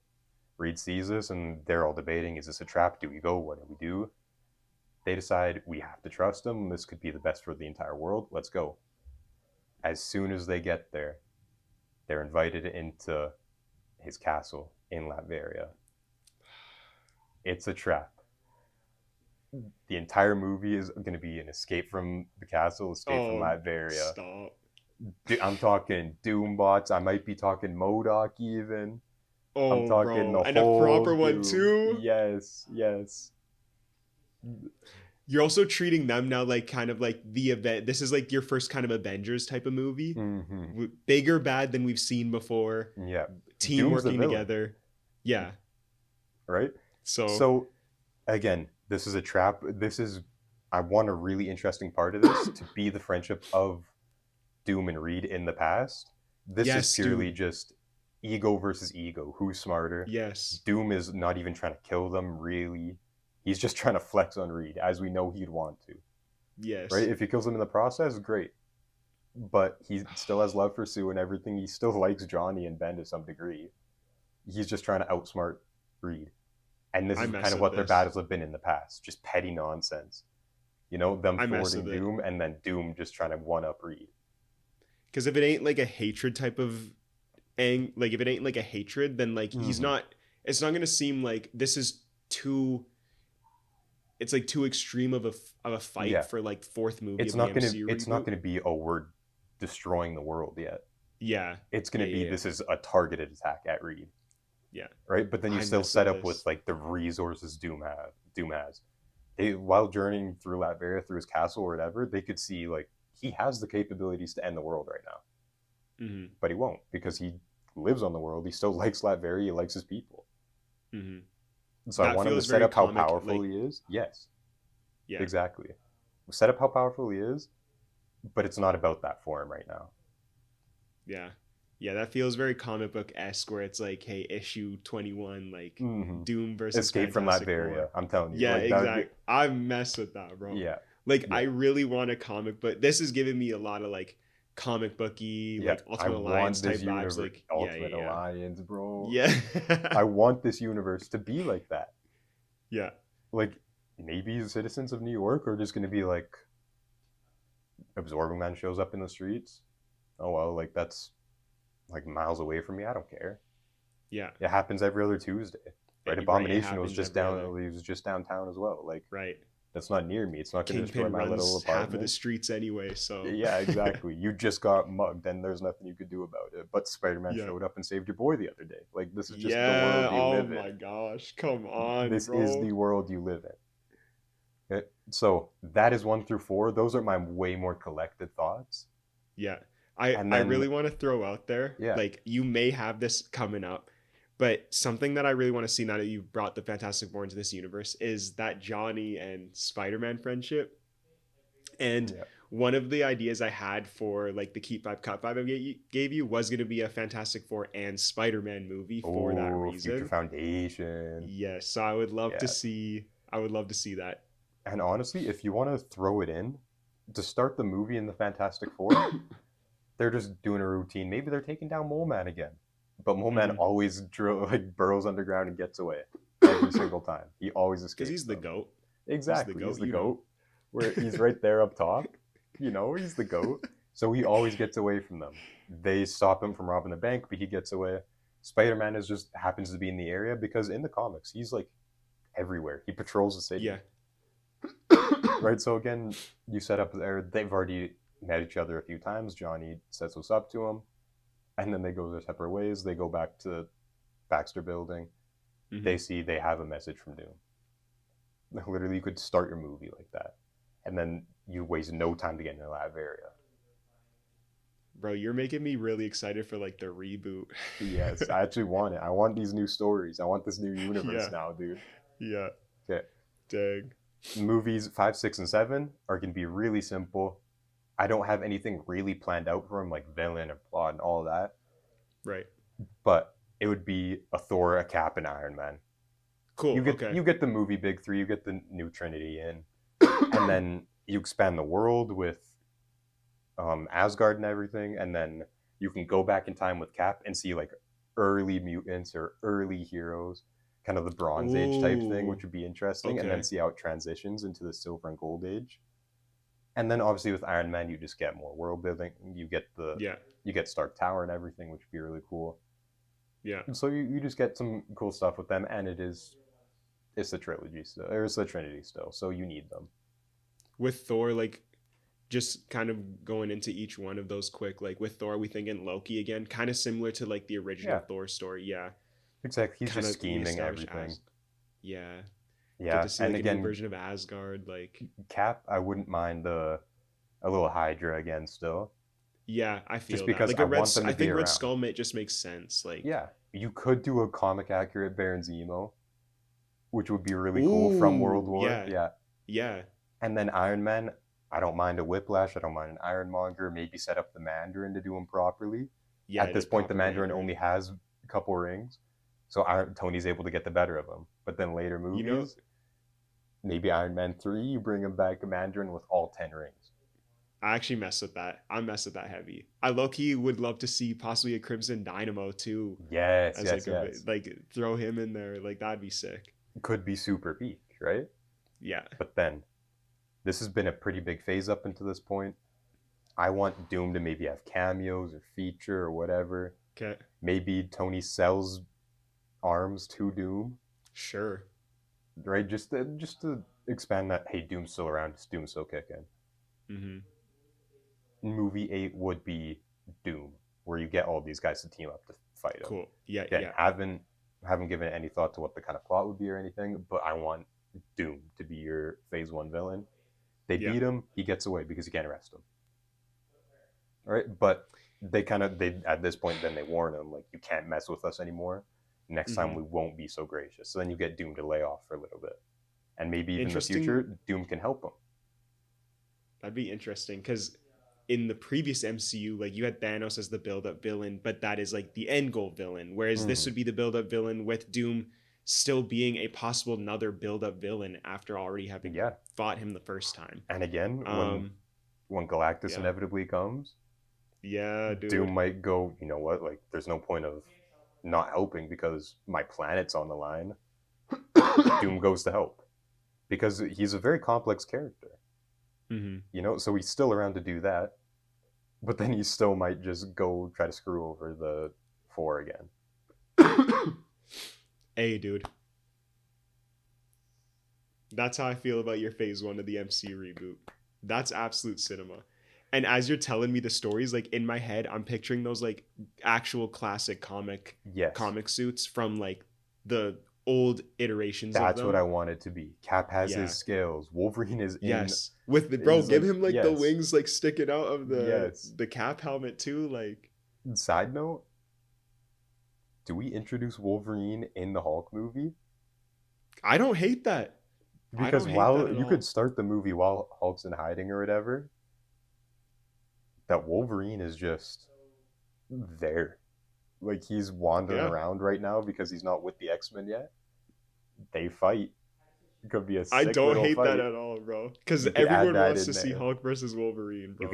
Reed sees this and they're all debating, is this a trap? Do we go? What do we do? They decide we have to trust him. This could be the best for the entire world. Let's go. As soon as they get there, they're invited into his castle in Latveria. It's a trap. The entire movie is going to be an escape from the castle, escape from Latveria. Stop. I'm talking Doombots. I might be talking MODOK even. Oh, I'm talking bro. the And a whole proper one Doom. too. Yes. You're also treating them now like kind of like the event. This is like your first kind of Avengers type of movie. Mm-hmm. Bigger bad than we've seen before. Yeah. Team Doom's working together. Yeah. Right? So again, this is a trap. I want a really interesting part of this to be the friendship of Doom and Reed in the past. This is purely just ego versus ego. Who's smarter? Yes. Doom is not even trying to kill them, really. He's just trying to flex on Reed, as we know he'd want to. Yes. Right? If he kills him in the process, great. But he still has love for Sue and everything. He still likes Johnny and Ben to some degree. He's just trying to outsmart Reed. And this is kind of what their battles have been in the past. Just petty nonsense. You know, them thwarting Doom and then Doom just trying to one-up Reed. Because if it ain't like a hatred type of like if it ain't like a hatred, then like he's not, it's not going to seem like this is too, it's like too extreme of a fight for like fourth movie. It's not going to be, oh, we're destroying the world yet. Yeah. It's going to be, this is a targeted attack at Reed. Yeah. Right? But then you still set up with like the resources Doom has. While journeying through Latveria, through his castle or whatever, they could see like he has the capabilities to end the world right now. Mm-hmm. But he won't, because he lives on the world. He still likes Latveria. He likes his people. Mm-hmm. So That I want him to feels set very up how comic, powerful like, he is. Yes, yeah. exactly. Set up how powerful he is, but it's not about that for him right now. Yeah. Yeah, that feels very comic book-esque, where it's like, hey, issue 21, like, Doom versus Escape from Fantastic Latveria. Four. I'm telling you. Yeah, Like, exactly. I mess with that, bro. Yeah. Like, Yeah. I really want a comic book. This is giving me a lot of, like, comic booky, Yeah. like, Ultimate Alliance type vibes. Like, Ultimate Alliance, bro. Yeah. I want this universe to be like that. Yeah. Like, maybe the citizens of New York are just going to be like, Absorbing Man shows up in the streets. Oh, well, like, that's like miles away from me. I don't care. Yeah. It happens every other Tuesday. Right? Abomination was just he was just downtown as well. Like, right. That's not near me. It's not going to destroy my little apartment. Half of the streets anyway, so yeah, exactly. You just got mugged, and there's nothing you could do about it. But Spider-Man showed up and saved your boy the other day. Like, this is just the world you live in. Oh my gosh, come on, this bro. is the world you live in. Okay? So that is 1 through 4. Those are my way more collected thoughts. Yeah, I really want to throw out there. Yeah. Like, you may have this coming up. But something that I really want to see now that you've brought the Fantastic Four into this universe is that Johnny and Spider-Man friendship. And one of the ideas I had for, like, the Keep Vibe Cut Vibe I gave you was going to be a Fantastic Four and Spider-Man movie for that reason. Future Foundation. Yes, so I would love to see. I would love to see that. And honestly, if you want to throw it in to start the movie in the Fantastic Four, they're just doing a routine. Maybe they're taking down Mole Man again. But Mole Man always burrows underground and gets away every single time. He always escapes. Because he's the GOAT. Exactly. He's the GOAT. Where he's right there up top. He's the GOAT. So he always gets away from them. They stop him from robbing the bank, but he gets away. Spider-Man just happens to be in the area because in the comics, he's like everywhere. He patrols the city. Yeah. Right? So again, you set up there. They've already met each other a few times. Johnny says what's up to him. And then they go their separate ways. They go back to Baxter Building. Mm-hmm. They see they have a message from Doom. Literally, you could start your movie like that. And then you waste no time to get into Latveria. Bro, you're making me really excited for, like, the reboot. Yes, I actually want it. I want these new stories. I want this new universe now, dude. Yeah. Okay. Dang. Movies 5, 6, and 7 are going to be really simple. I don't have anything really planned out for him, like villain or plot and all that. Right. But it would be a Thor, a Cap, and Iron Man. Cool. You get the movie Big 3, you get the new Trinity in, and then you expand the world with Asgard and everything, and then you can go back in time with Cap and see, like, early mutants or early heroes, kind of the Bronze Age type thing, which would be interesting, and then see how it transitions into the Silver and Gold Age. And then obviously with Iron Man, you just get more world building. You get you get Stark Tower and everything, which would be really cool. Yeah. And so you just get some cool stuff with them, and it's the trilogy still. It's the Trinity still, so you need them. With Thor, like, just kind of going into each one of those quick, like with Thor, we thinking Loki again, kind of similar to, like, the original Thor story. Yeah. Exactly. He's kinda just scheming everything. Yeah. Yeah, get to see, like, and again, a new version of Asgard, like Cap. I wouldn't mind a little Hydra again still. Yeah, I feel just because like I think Red Skull just makes sense. Like, yeah, you could do a comic accurate Baron Zemo, which would be really cool from World War. Yeah. And then Iron Man. I don't mind a Whiplash. I don't mind an Ironmonger. Maybe set up the Mandarin to do him properly. Yeah. At this point, the Mandarin only has a couple rings, so Tony's able to get the better of him. But then later movies. Maybe Iron Man 3, you bring him back a Mandarin with all 10 rings. I actually mess with that. I mess with that heavy. I low-key would love to see possibly a Crimson Dynamo too. Yes. Like, throw him in there. Like, that'd be sick. Could be super peak, right? Yeah. But then, this has been a pretty big phase up until this point. I want Doom to maybe have cameos or feature or whatever. Okay. Maybe Tony sells arms to Doom. Sure. Right, just to expand that. Hey, Doom's still around. Doom's still kicking. Mm-hmm. Movie 8 would be Doom, where you get all these guys to team up to fight him. Cool. Yeah. Again, haven't given any thought to what the kind of plot would be or anything, but I want Doom to be your Phase 1 villain. They beat him. He gets away because you can't arrest him. right? But they at this point then they warn him like you can't mess with us anymore. Next time we won't be so gracious. So then you get Doom to lay off for a little bit, and maybe even in the Interesting. future Doom can help him. That'd be interesting because in the previous MCU, like you had Thanos as the build-up villain, but that is like the end goal villain. Whereas this would be the build-up villain with Doom still being a possible another build-up villain after already having fought him the first time. And again, when Galactus inevitably comes, dude. Doom might go, you know what, like there's no point of not helping because my planet's on the line. Doom goes to help because he's a very complex character. You know, so he's still around to do that, but then he still might just go try to screw over the 4 again. Hey, dude. That's how I feel about your phase 1 of the MCU reboot. That's absolute cinema. And as you're telling me the stories, like in my head, I'm picturing those like actual classic comic suits from like the old iterations. That's what I want it to be. Cap has his scales. Wolverine is with the give him like the wings like sticking out of the Cap helmet too. Like, side note, do we introduce Wolverine in the Hulk movie? I don't hate that. Because while you could start the movie while Hulk's in hiding or whatever, that Wolverine is just there. Like he's wandering around right now because he's not with the X-Men yet. They fight. It could be a sick I don't hate fight. that at all, bro. Because everyone wants to see Hulk versus Wolverine, bro.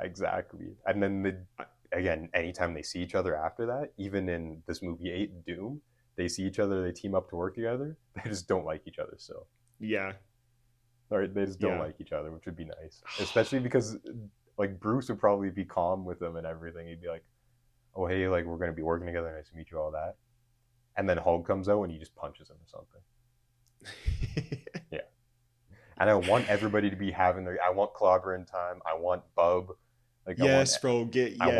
Exactly. And then again, anytime they see each other after that, even in this movie 8, Doom, they see each other, they team up to work together. They just don't like each other still. Yeah. Or they just don't like each other, which would be nice. Especially because like Bruce would probably be calm with them and everything. He'd be like, oh hey, like we're gonna be working together, nice to meet you, all that. And then Hulk comes out and he just punches him or something. Yeah. And I want everybody to be having their I want clobbering time. I want Bub. Like I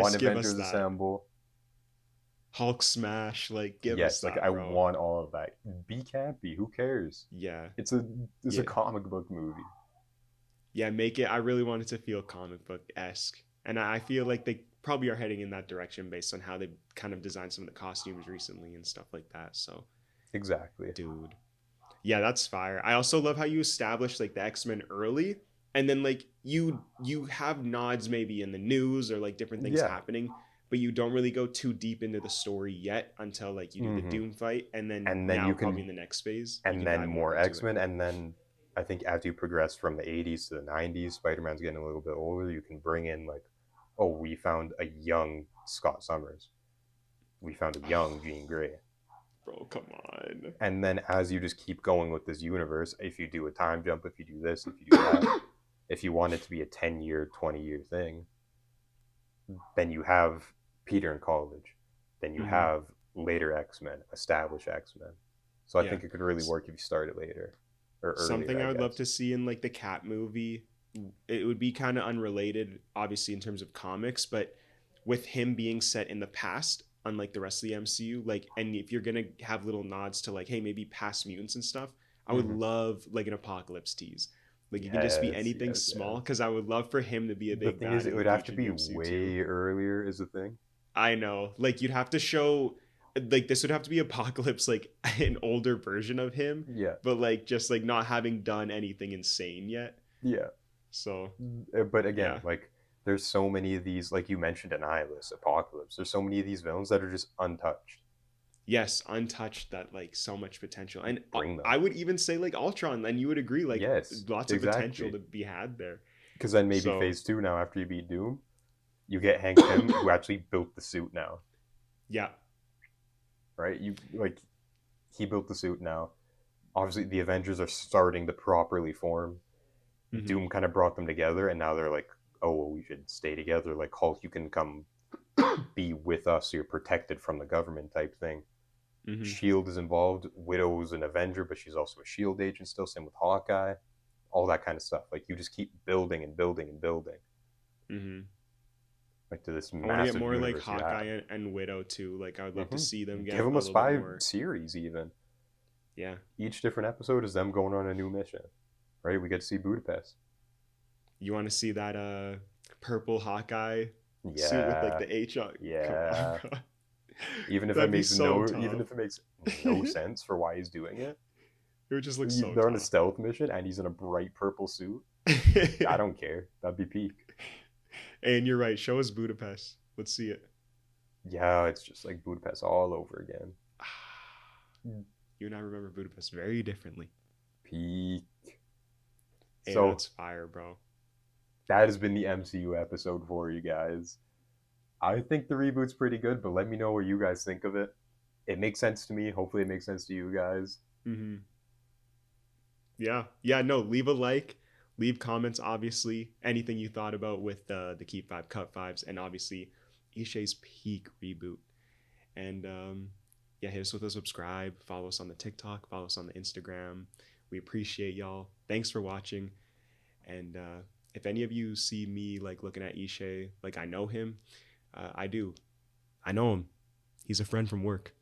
want Avengers Assemble. Hulk smash, like give us that. Like I want all of that. Be campy, who cares? Yeah. It's a comic book movie. Yeah, make it I really want it to feel comic book-esque. And I feel like they probably are heading in that direction based on how they kind of designed some of the costumes recently and stuff like that. So exactly, dude. Yeah, that's fire. I also love how you established like the X-Men early, and then like you have nods maybe in the news or like different things happening, but you don't really go too deep into the story yet until like you do the Doom fight, and then now you can probably in the next phase, and then more X-Men, and then I think as you progress from the 80s to the 90s, Spider-Man's getting a little bit older. You can bring in like, oh, we found a young Scott Summers. We found a young Jean Grey. Bro, come on. And then as you just keep going with this universe, if you do a time jump, if you do this, if you do that, if you want it to be a 10-year, 20-year thing, then you have Peter in college. Then you have later X-Men, established X-Men. So I think it could really work if you start it later. Or earlier, something I would love to see in like the Cat movie. It would be kind of unrelated, obviously, in terms of comics, but with him being set in the past, unlike the rest of the MCU, like, and if you're gonna have little nods to like, hey, maybe past mutants and stuff, I would love like an Apocalypse tease. Like it can just be anything small, because I would love for him to be a big. The thing is, it would have to be way earlier. Is the thing. I know, like you'd have to show. Like this would have to be Apocalypse, like an older version of him. Yeah. But like just like not having done anything insane yet. Yeah. So. But again, like there's so many of these, like you mentioned, Annihilus, Apocalypse. There's so many of these villains that are just untouched. Yes, untouched. That like so much potential, and I would even say like Ultron, and you would agree, like lots of potential to be had there. Because then maybe phase 2 now after you beat Doom, you get Hank Pym who actually built the suit now. Yeah. Right, he built the suit now. Obviously, the Avengers are starting to properly form. Doom kind of brought them together, and now they're like, "Oh, well, we should stay together." Like Hulk, you can come be with us. So you're protected from the government type thing. Shield is involved. Widow's an Avenger, but she's also a Shield agent still. Same with Hawkeye. All that kind of stuff. Like you just keep building and building and building. Like to this massive. I want to get more like Hawkeye and Widow too. Like I would love to see them give them a spy series even. Yeah. Each different episode is them going on a new mission. Right? We get to see Budapest. You want to see that purple Hawkeye suit with like Yeah. the H on. Come on, Yeah. bro. Even if it That'd be makes so no even tough. if it makes no sense for why he's doing it. It would just look so They're on a tough. stealth mission and he's in a bright purple suit. I don't care. That'd be peak. And you're right. Show us Budapest. Let's see it. Yeah, it's just like Budapest all over again. You and I remember Budapest very differently. Peak. Hey, So that's fire, bro. that has been the MCU episode for you guys. I think the reboot's pretty good, but let me know what you guys think of it. It makes sense to me. Hopefully, it makes sense to you guys. Mm-hmm. Yeah. No, leave a like, leave comments. Obviously, anything you thought about with the keep five, cut fives, and obviously Ishe's peak reboot. And yeah, hit us with a subscribe. Follow us on the TikTok. Follow us on the Instagram. We appreciate y'all. Thanks for watching. And if any of you see me like looking at Ishe, like I know him, I do. I know him. He's a friend from work.